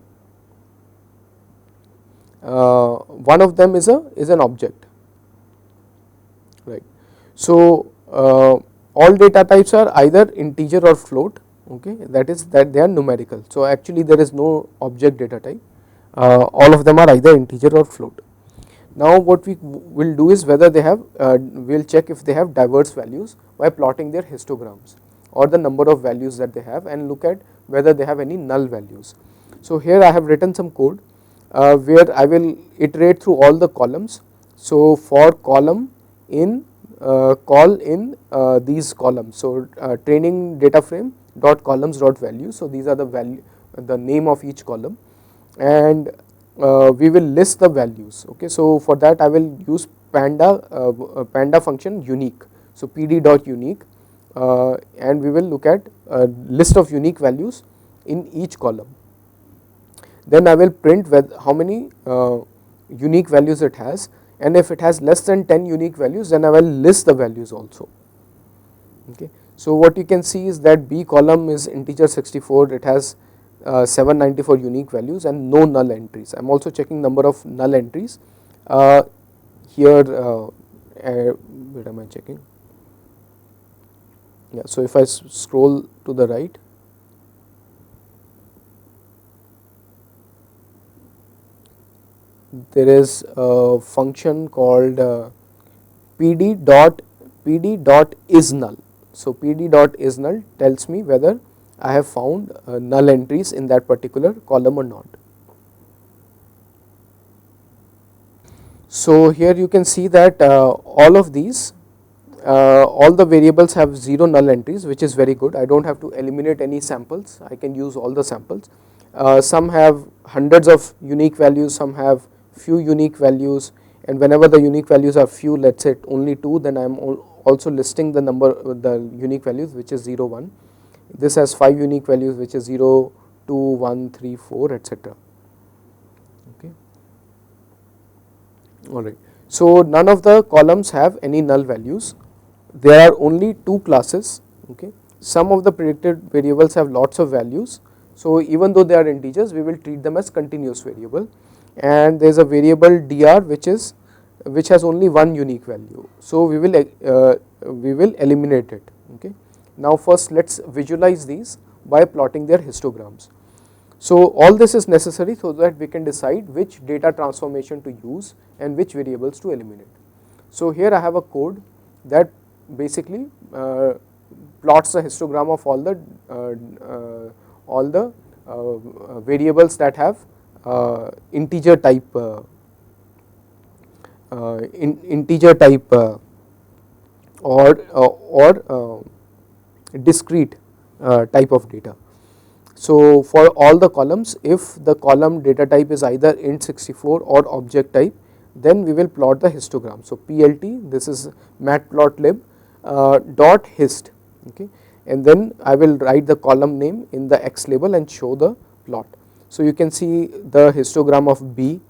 one of them is an object, right. So all data types are either integer or float, okay, that is that they are numerical. So actually there is no object data type, all of them are either integer or float. Now what we will do is whether they have, we will check if they have diverse values by plotting their histograms or the number of values that they have, and look at whether they have any null values. So here I have written some code where I will iterate through all the columns. So for column in call in these columns, so training data frame dot columns dot value, so these are the value, the name of each column, and we will list the values, okay. So for that I will use panda function unique, so pd dot unique, and we will look at a list of unique values in each column. Then I will print with how many unique values it has, and if it has less than 10 unique values, then I will list the values also, okay. So what you can see is that B column is integer 64, it has 794 unique values and no null entries. I am also checking number of null entries here, where am I checking? Yeah, so if I scroll to the right, there is a function called pd dot is null. So pd dot is null tells me whether I have found null entries in that particular column or not. So here you can see that all of these, all the variables have 0 null entries, which is very good. I do not have to eliminate any samples, I can use all the samples. Some have hundreds of unique values, some have few unique values, and whenever the unique values are few, let us say only 2, then I am also listing the number, the unique values, which is 0, 1. This has 5 unique values, which is 0, 2, 1, 3, 4, etc. Okay. Alright. So none of the columns have any null values. There are only 2 classes. Okay. Some of the predicted variables have lots of values. So even though they are integers, we will treat them as continuous variable. And there is a variable dr which has only one unique value. So we will eliminate it. Okay. Now first let us visualize these by plotting their histograms. So all this is necessary so that we can decide which data transformation to use and which variables to eliminate. So here I have a code that basically plots the histogram of all the variables that have integer type or discrete type of data. So for all the columns, if the column data type is either int64 or object type, then we will plot the histogram. So plt, this is matplotlib dot hist, okay, and then I will write the column name in the X label and show the plot. So you can see the histogram of B,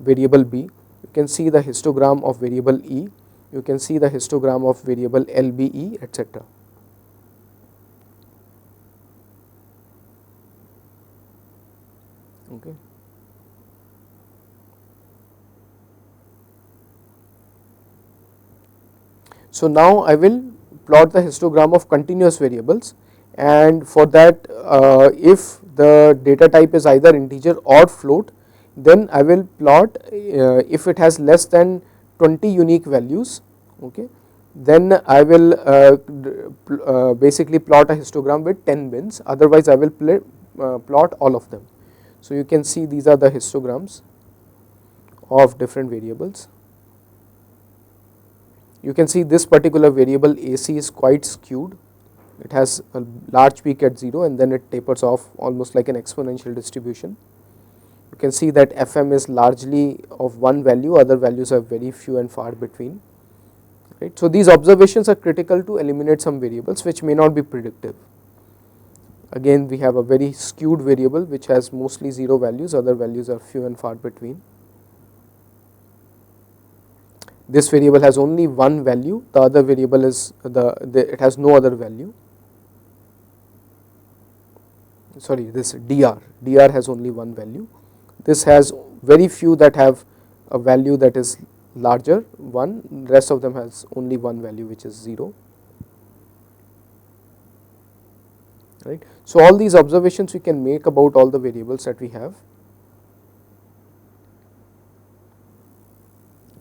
variable B, you can see the histogram of variable E, you can see the histogram of variable LBE, etc. Okay. So now I will plot the histogram of continuous variables, and for that if the data type is either integer or float, then I will plot if it has less than 20 unique values, okay, then I will basically plot a histogram with 10 bins, otherwise I will plot all of them. So you can see these are the histograms of different variables. You can see this particular variable AC is quite skewed. It has a large peak at 0 and then it tapers off almost like an exponential distribution. You can see that FM is largely of one value, other values are very few and far between. Right. So these observations are critical to eliminate some variables which may not be predictive. Again, we have a very skewed variable which has mostly 0 values, other values are few and far between. This variable has only one value, the other variable is it has no other value. Sorry, this dr has only one value. This has very few that have a value that is larger, 1, rest of them has only one value which is 0. Right. So all these observations we can make about all the variables that we have.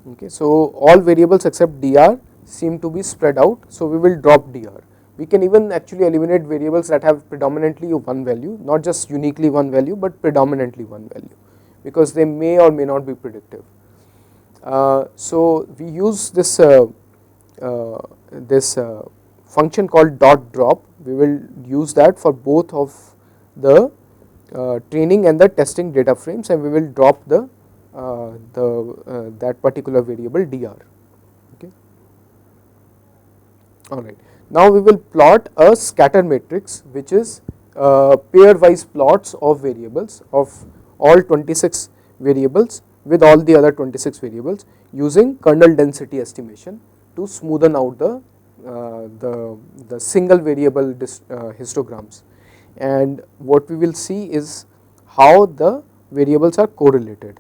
Okay, so all variables except dr seem to be spread out, so we will drop dr. We can even actually eliminate variables that have predominantly one value, not just uniquely one value but predominantly one value, because they may or may not be predictive. So we use this function called dot drop. We will use that for both of the training and the testing data frames, and we will drop that particular variable dr. Okay. All right. Now we will plot a scatter matrix which is pairwise plots of variables of all 26 variables with all the other 26 variables using kernel density estimation to smoothen out the single variable histograms. And what we will see is how the variables are correlated.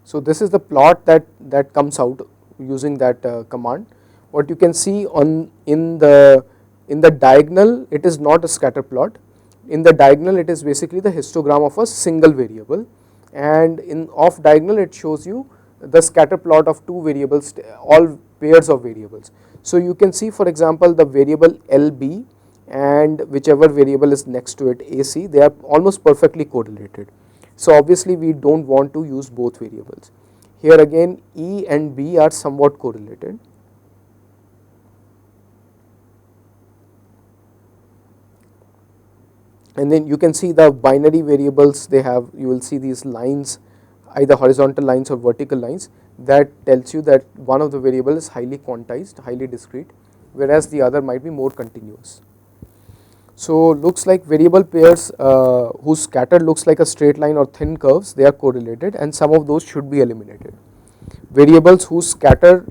So this is the plot that comes out using that command. What you can see in the diagonal, it is not a scatter plot. In the diagonal, it is basically the histogram of a single variable, and in off diagonal it shows you the scatter plot of two variables, all pairs of variables. So you can see, for example, the variable LB and whichever variable is next to it, AC, they are almost perfectly correlated. So obviously we don't want to use both variables. Here again, E and B are somewhat correlated. And then you can see the binary variables they have, you will see these lines, either horizontal lines or vertical lines, that tells you that one of the variable is highly quantized, highly discrete, whereas the other might be more continuous. So looks like variable pairs whose scatter looks like a straight line or thin curves, they are correlated, and some of those should be eliminated. Variables whose scatter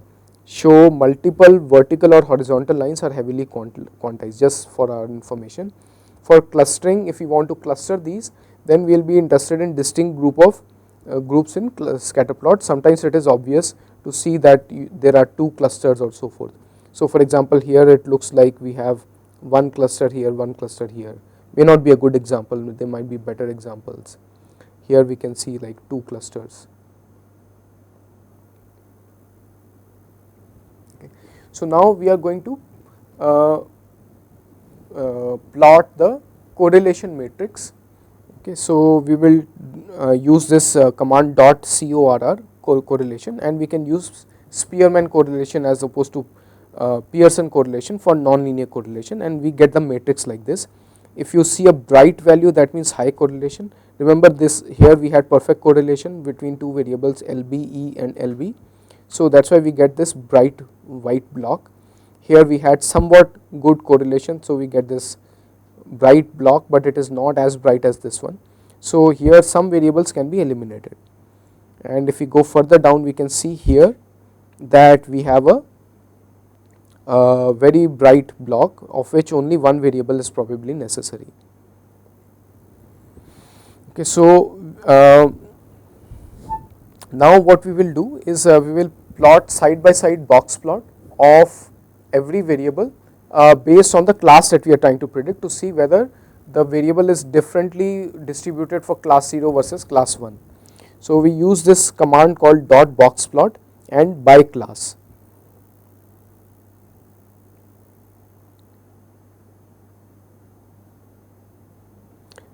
show multiple vertical or horizontal lines are heavily quantized, just for our information. For clustering, if we want to cluster these, then we will be interested in distinct groups in scatter plot. Sometimes it is obvious to see that there are two clusters or so forth. So for example, here it looks like we have one cluster here, one cluster here. May not be a good example, there might be better examples. Here we can see like two clusters. Okay. So now we are going to plot the correlation matrix. Okay, so we will use this command .corr correlation, and we can use Spearman correlation as opposed to Pearson correlation for nonlinear correlation, and we get the matrix like this. If you see a bright value, that means high correlation. Remember this, here we had perfect correlation between two variables LB, E and LB. So that's why we get this bright white block. Here we had somewhat good correlation, so we get this bright block, but it is not as bright as this one. So here some variables can be eliminated, and if we go further down, we can see here that we have a very bright block of which only one variable is probably necessary. Okay, so now what we will do is we will plot side by side box plot of every variable based on the class that we are trying to predict, to see whether the variable is differently distributed for class 0 versus class 1. So we use this command called .boxplot and by class.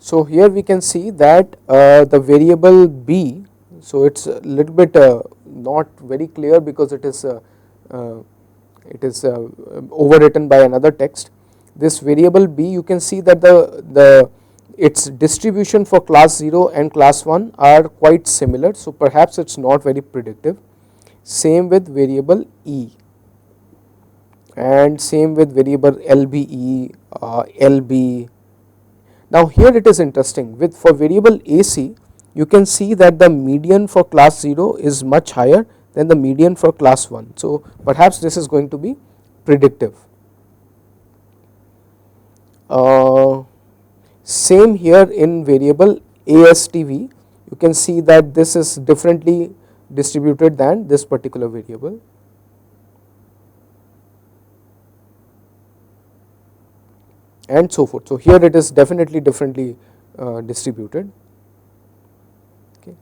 So here we can see that the variable b, so it's a little bit not very clear because it is overwritten by another text. This variable b, you can see that the its distribution for class 0 and class 1 are quite similar, so perhaps it's not very predictive. Same with variable e, and same with variable lbe, lb. Now here it is interesting, with for variable AC you can see that the median for class 0 is much higher than the median for class 1. So perhaps this is going to be predictive. Same here in variable ASTV, you can see that this is differently distributed than this particular variable. And so forth. So here it is definitely differently distributed. Okay.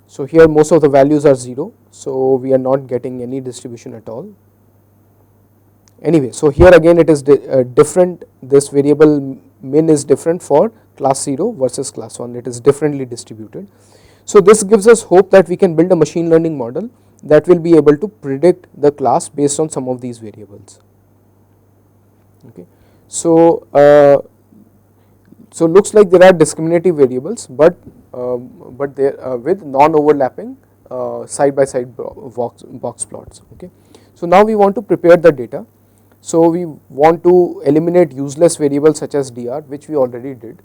So here most of the values are 0, so we are not getting any distribution at all. Anyway, so here again it is different, this variable min is different for class 0 versus class 1, it is differently distributed. So this gives us hope that we can build a machine learning model that will be able to predict the class based on some of these variables. Okay. So looks like there are discriminative variables, but they with non-overlapping side by side box plots. Okay. So now we want to prepare the data. So we want to eliminate useless variables such as dr, which we already did.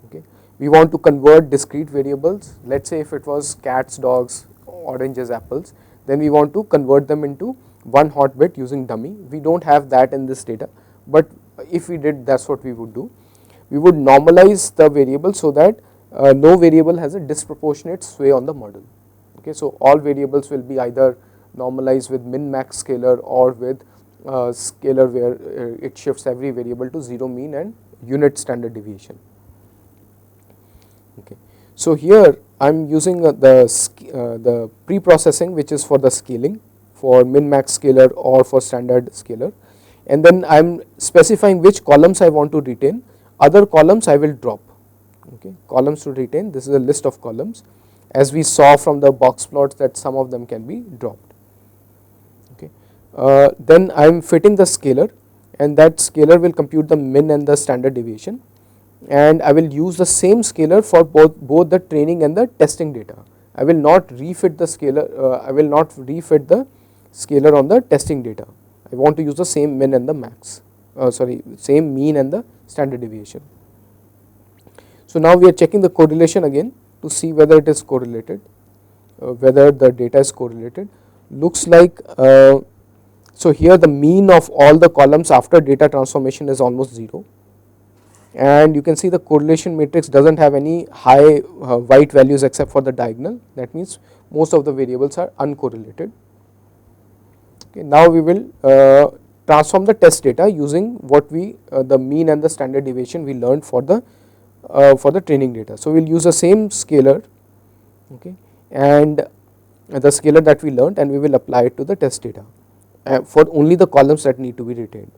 Okay. We want to convert discrete variables. Let's say if it was cats, dogs, oranges, apples, then we want to convert them into one hot bit using dummy. We don't have that in this data, but if we did, that's what we would do. We would normalize the variable so that no variable has a disproportionate sway on the model. Okay, so all variables will be either normalized with min-max scalar or with scalar where it shifts every variable to 0 mean and unit standard deviation. Okay, so here I am using the pre-processing, which is for the scaling, for min-max scalar or for standard scalar, and then I am specifying which columns I want to retain, other columns I will drop. Okay, columns to retain, this is a list of columns, as we saw from the box plots that some of them can be dropped. Okay, then I am fitting the scalar, and that scalar will compute the min and the standard deviation, and I will use the same scalar for both the training and the testing data. I will not refit the scalar, I will not refit the scalar on the testing data. I want to use the same min and the max, same mean and the standard deviation. So now we are checking the correlation again to see whether it is correlated, whether the data is correlated. Looks like, so here the mean of all the columns after data transformation is almost 0, and you can see the correlation matrix does not have any high white values except for the diagonal. That means most of the variables are uncorrelated. Okay, now we will transform the test data using what we the mean and the standard deviation we learned for the training data. So we will use the same scalar, okay, and the scalar that we learned, and we will apply it to the test data for only the columns that need to be retained.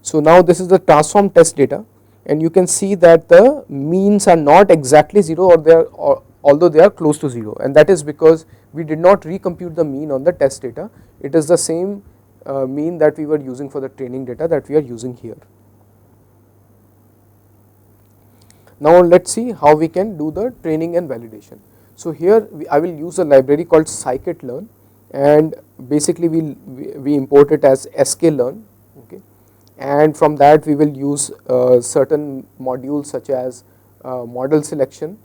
So now this is the transform test data, and you can see that the means are not exactly 0, or they are, although they are close to 0, and that is because we did not recompute the mean on the test data. It is the same mean that we were using for the training data that we are using here. Now let's see how we can do the training and validation. So here I will use a library called scikit-learn, and basically we import it as sklearn, okay, and from that we will use certain modules such as model selection,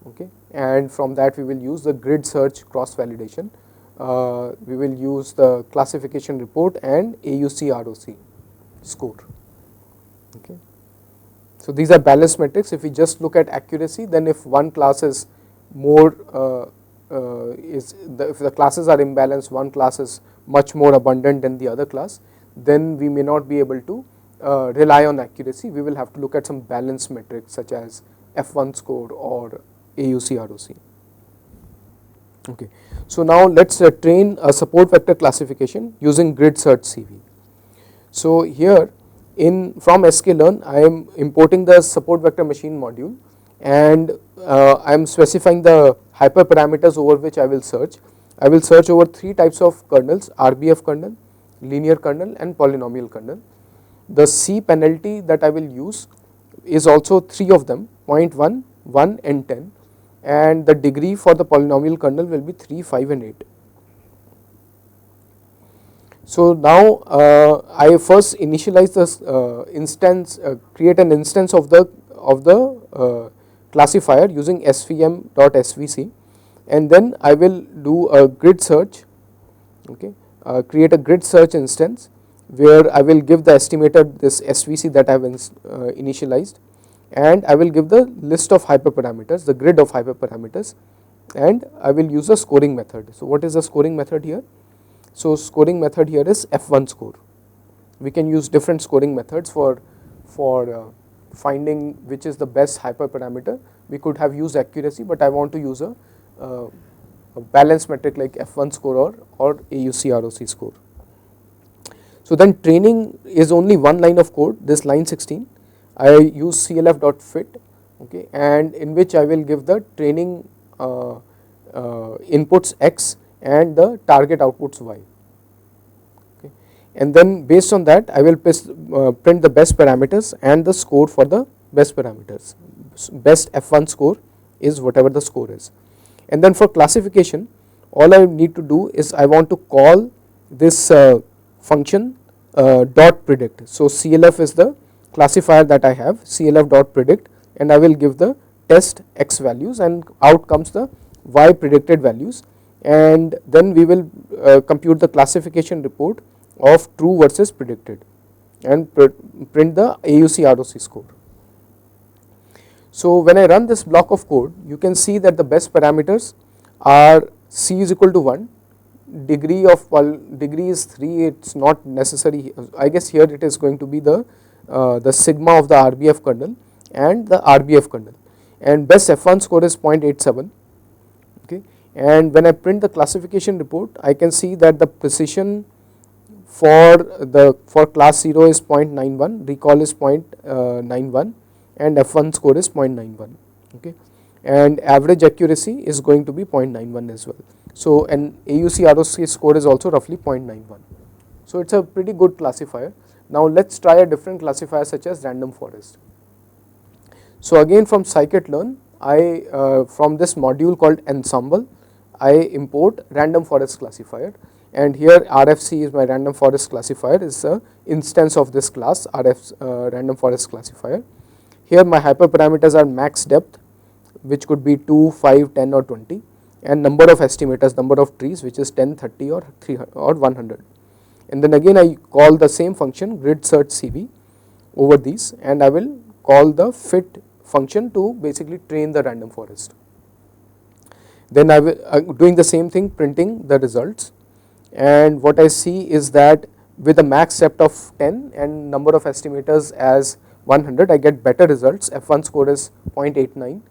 okay, and from that we will use the grid search cross validation, we will use the classification report and AUC ROC score. Okay. So these are balanced metrics. If we just look at accuracy, then if one class is more if the classes are imbalanced, one class is much more abundant than the other class, then we may not be able to rely on accuracy. We will have to look at some balance metrics such as F1 score or AUC ROC. Okay. So now let's train a support vector classification using grid search CV. So here from sklearn I am importing the support vector machine module, and I am specifying the hyperparameters over which I will search. I will search over 3 types of kernels: RBF kernel, linear kernel and polynomial kernel. The C penalty that I will use is also 3 of them: 0.1, 1 and 10, and the degree for the polynomial kernel will be 3, 5 and 8. So now I first initialize this instance, create an instance of the classifier using svm.svc, and then I will do a grid search. Okay, create a grid search instance where I will give the estimator this svc that I have initialized, and I will give the list of hyperparameters, the grid of hyperparameters, and I will use a scoring method. So what is the scoring method here? So scoring method here is F1 score. We can use different scoring methods for finding which is the best hyperparameter. We could have used accuracy, but I want to use a balanced metric like F1 score or AUC ROC score. So then training is only one line of code, this line 16. I use clf.fit, okay, and in which I will give the training inputs X and the target outputs Y. Okay. And then based on that I will print the best parameters and the score for the best parameters. Best F1 score is whatever the score is. And then for classification, all I need to do is I want to call this function dot predict. So CLF is the classifier that I have, CLF.predict, and I will give the test X values, and out comes the Y predicted values, and then we will compute the classification report of true versus predicted and print the AUC ROC score. So when I run this block of code, you can see that the best parameters are C is equal to 1, degree is 3, it's not necessary, I guess here it is going to be the sigma of the RBF kernel and the RBF kernel, and best F1 score is 0.87. Okay. And when I print the classification report, I can see that the precision for class 0 is 0.91, recall is 0.91, and F1 score is 0.91. Okay, and average accuracy is going to be 0.91 as well. So an AUC ROC score is also roughly 0.91. So it's a pretty good classifier. Now let's try a different classifier such as random forest. So again from scikit-learn, from this module called ensemble, I import random forest classifier, and here RFC is my random forest classifier, is a instance of this class random forest classifier. Here my hyperparameters are max depth, which could be 2, 5, 10 or 20, and number of estimators, number of trees, which is 10, 30 or 300 or 100. And then again I call the same function grid search CV over these, and I will call the fit function to basically train the random forest. Then I will doing the same thing, printing the results, and what I see is that with a max depth of 10 and number of estimators as 100, I get better results. F1 score is 0.89,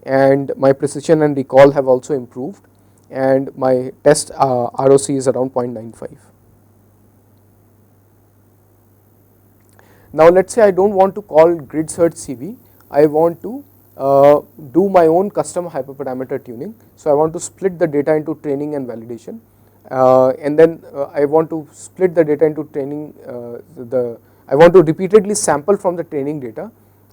and my precision and recall have also improved, and my test ROC is around 0.95. Now let's say I don't want to call grid search CV, I want to do my own custom hyperparameter tuning. So I want to split the data into training and validation, and then I want to split the data into training, I want to repeatedly sample from the training data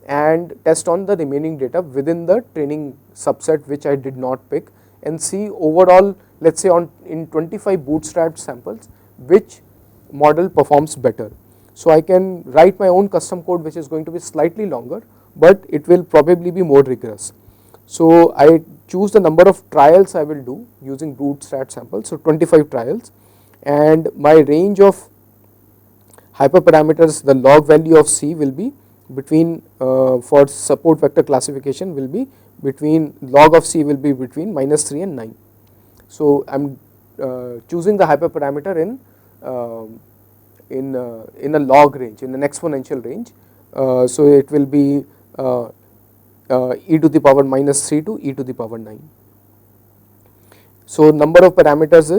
and test on the remaining data within the training subset which I did not pick, and see overall, let's say in 25 bootstrapped samples which model performs better. So I can write my own custom code which is going to be slightly longer, but it will probably be more rigorous. So I choose the number of trials I will do using bootstrap samples, so 25 trials, and my range of hyperparameters, the log value of C will be between, for support vector classification will be between, log of C will be between -3 and 9. So I am choosing the hyperparameter in a log range, in an exponential range. So it will be e to the power -3 to e to the power 9. So number of parameters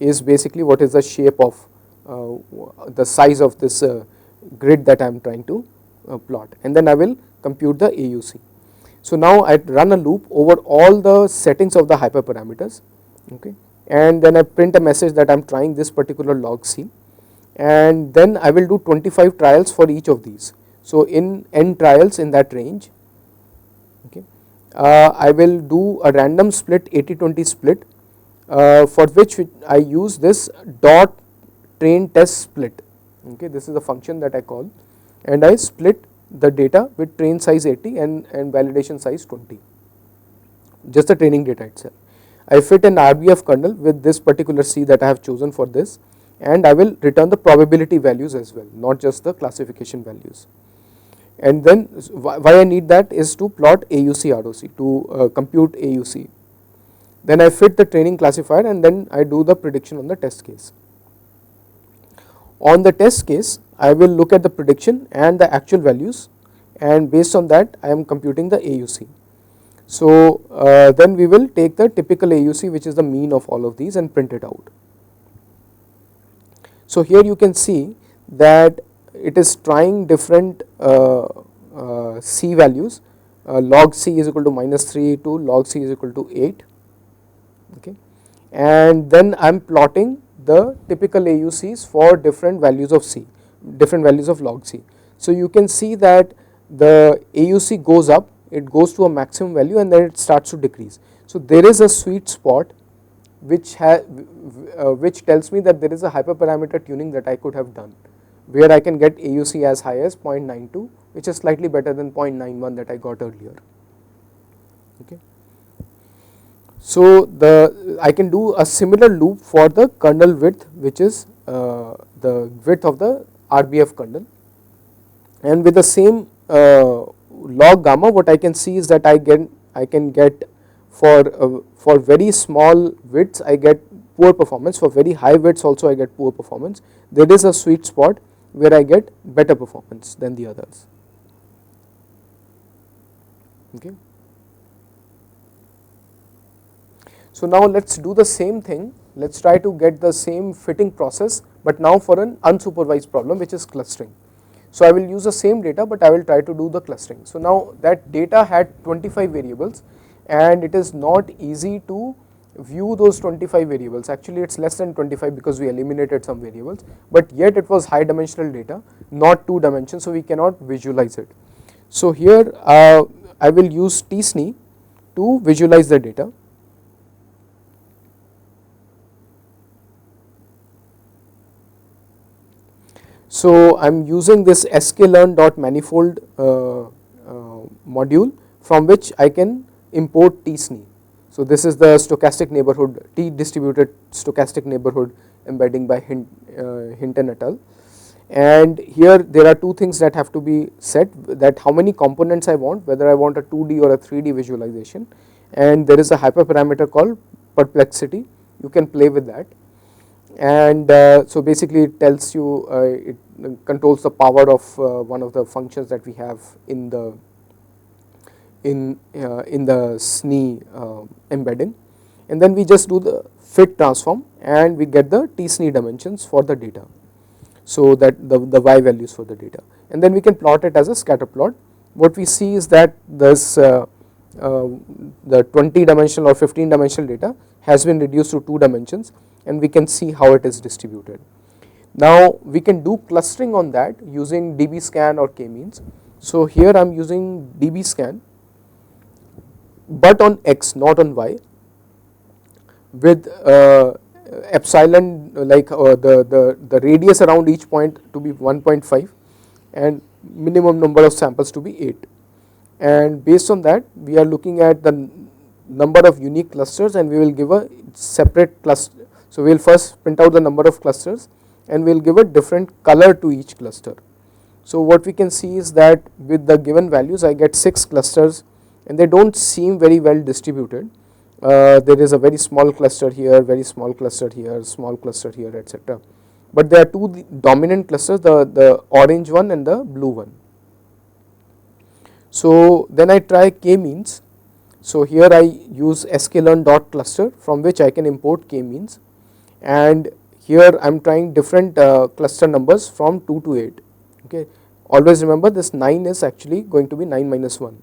is basically what is the shape of the size of this grid that I am trying to plot, and then I will compute the AUC. So now I run a loop over all the settings of the hyperparameters, okay, and then I print a message that I am trying this particular log C, and then I will do 25 trials for each of these. So in n trials in that range, okay, I will do a random split 80-20 split, for which I use this dot train test split, okay, this is a function that I call, and I split the data with train size 80 and validation size 20, just the training data itself. I fit an RBF kernel with this particular C that I have chosen for this, and I will return the probability values as well, not just the classification values. And then why I need that is to plot AUC ROC, to compute AUC. Then I fit the training classifier, and then I do the prediction on the test case. On the test case, I will look at the prediction and the actual values, and based on that I am computing the AUC. So then we will take the typical AUC, which is the mean of all of these, and print it out. So here you can see that it is trying different C values, log C is equal to -3 to log C is equal to 8, okay, and then I am plotting the typical AUCs for different values of C, different values of log C. So you can see that the AUC goes up, it goes to a maximum value, and then it starts to decrease. So there is a sweet spot which tells me that there is a hyperparameter tuning that I could have done, where I can get AUC as high as 0.92, which is slightly better than 0.91 that I got earlier, okay. So I can do a similar loop for the kernel width, which is the width of the RBF kernel, and with the same log gamma, what I can see is that I can get for very small widths I get poor performance, for very high widths also I get poor performance. There is a sweet spot where I get better performance than the others, okay. So now let us do the same thing, let us try to get the same fitting process, but now for an unsupervised problem, which is clustering. So I will use the same data, but I will try to do the clustering. So now that data had 25 variables, and it is not easy to view those 25 variables. Actually it is less than 25 because we eliminated some variables, but yet it was high dimensional data, not 2 dimensions, so we cannot visualize it. So here I will use tsne to visualize the data. So I am using this sklearn.manifold module, from which I can import tsne. So this is the stochastic neighborhood, T distributed stochastic neighborhood embedding by Hinton et al. And here there are two things that have to be set, that how many components I want, whether I want a 2D or a 3D visualization, and there is a hyperparameter called perplexity, you can play with that. And so basically it tells you, it controls the power of one of the functions that we have in the SNE embedding, and then we just do the fit transform and we get the tsne dimensions for the data, so that the y values for the data, and then we can plot it as a scatter plot. What we see is that this the 20 dimensional or 15 dimensional data has been reduced to 2 dimensions, and we can see how it is distributed. Now we can do clustering on that using dbscan or k-means. So here I am using dbscan, but on x, not on y, with epsilon, like the radius around each point to be 1.5 and minimum number of samples to be 8, and based on that we are looking at the number of unique clusters, and we will give a separate cluster. So we will first print out the number of clusters and we will give a different color to each cluster. So what we can see is that with the given values I get 6 clusters, and they do not seem very well distributed. There is a very small cluster here, very small cluster here, small cluster here, etc. But there are 2 dominant clusters, the orange one and the blue one. So then I try k-means. So here I use sklearn.cluster, from which I can import k-means, and here I am trying different cluster numbers from 2 to 8. Okay, always remember this 9 is actually going to be 9 minus 1,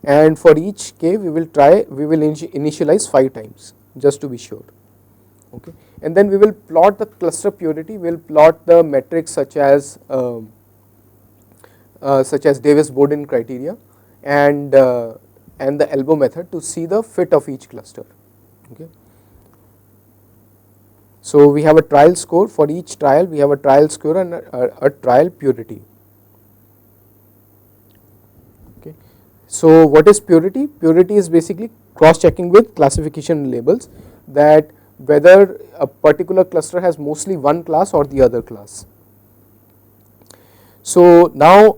and for each k we will initialize 5 times just to be sure. Okay, and then we will plot the cluster purity. We will plot the metrics such as Davis-Borden criteria and the elbow method to see the fit of each cluster. Okay. So we have a trial score. For each trial we have a trial score and a trial purity. Okay. So what is purity? Purity is basically cross checking with classification labels that whether a particular cluster has mostly one class or the other class. So now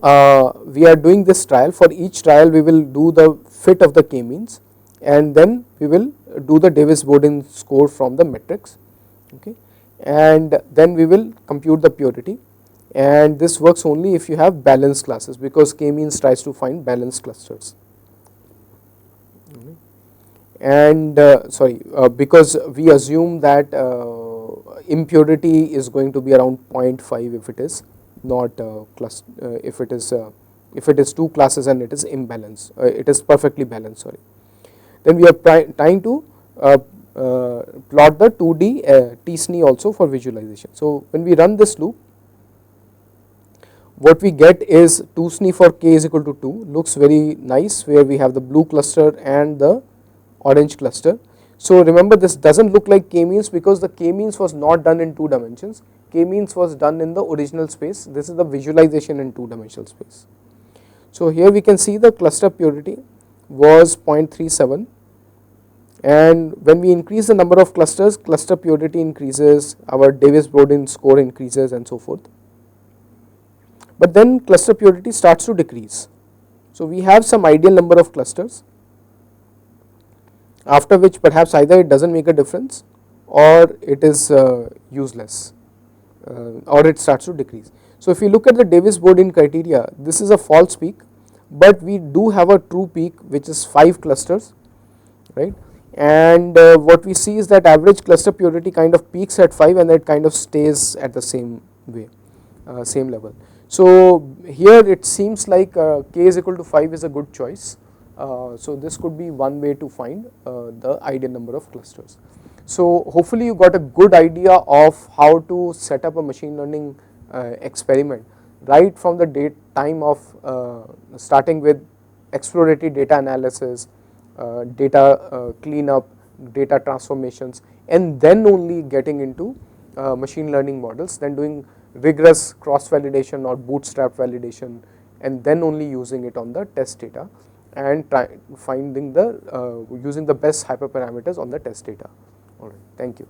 we are doing this trial. For each trial we will do the fit of the k-means, and then we will do the Davis-Borden score from the metrics. Okay, and then we will compute the purity, and this works only if you have balanced classes, because k-means tries to find balanced clusters. And because we assume that impurity is going to be around 0.5 if it is not if it is two classes and it is imbalanced, it is perfectly balanced, sorry. Then we are trying to plot the 2D t-SNE also for visualization. So when we run this loop, what we get is 2 SNE for k is equal to 2, looks very nice, where we have the blue cluster and the orange cluster. So remember, this doesn't look like k-means because the k-means was not done in 2 dimensions. K-means was done in the original space. This is the visualization in 2-dimensional space. So here we can see the cluster purity was 0.37, and when we increase the number of clusters, cluster purity increases, our Davis-Borden score increases, and so forth. But then cluster purity starts to decrease. So we have some ideal number of clusters, after which perhaps either it doesn't make a difference or it is useless, or it starts to decrease. So if you look at the Davis-Borden criteria, this is a false peak, but we do have a true peak which is 5 clusters, right? And what we see is that average cluster purity kind of peaks at 5 and it kind of stays at the same way, same level. So here it seems like k is equal to 5 is a good choice. So this could be one way to find the ideal number of clusters. So hopefully you got a good idea of how to set up a machine learning experiment right from the time of starting with exploratory data analysis, data cleanup, data transformations, and then only getting into machine learning models, then doing rigorous cross validation or bootstrap validation, and then only using it on the test data and finding the using the best hyperparameters on the test data. All right, thank you.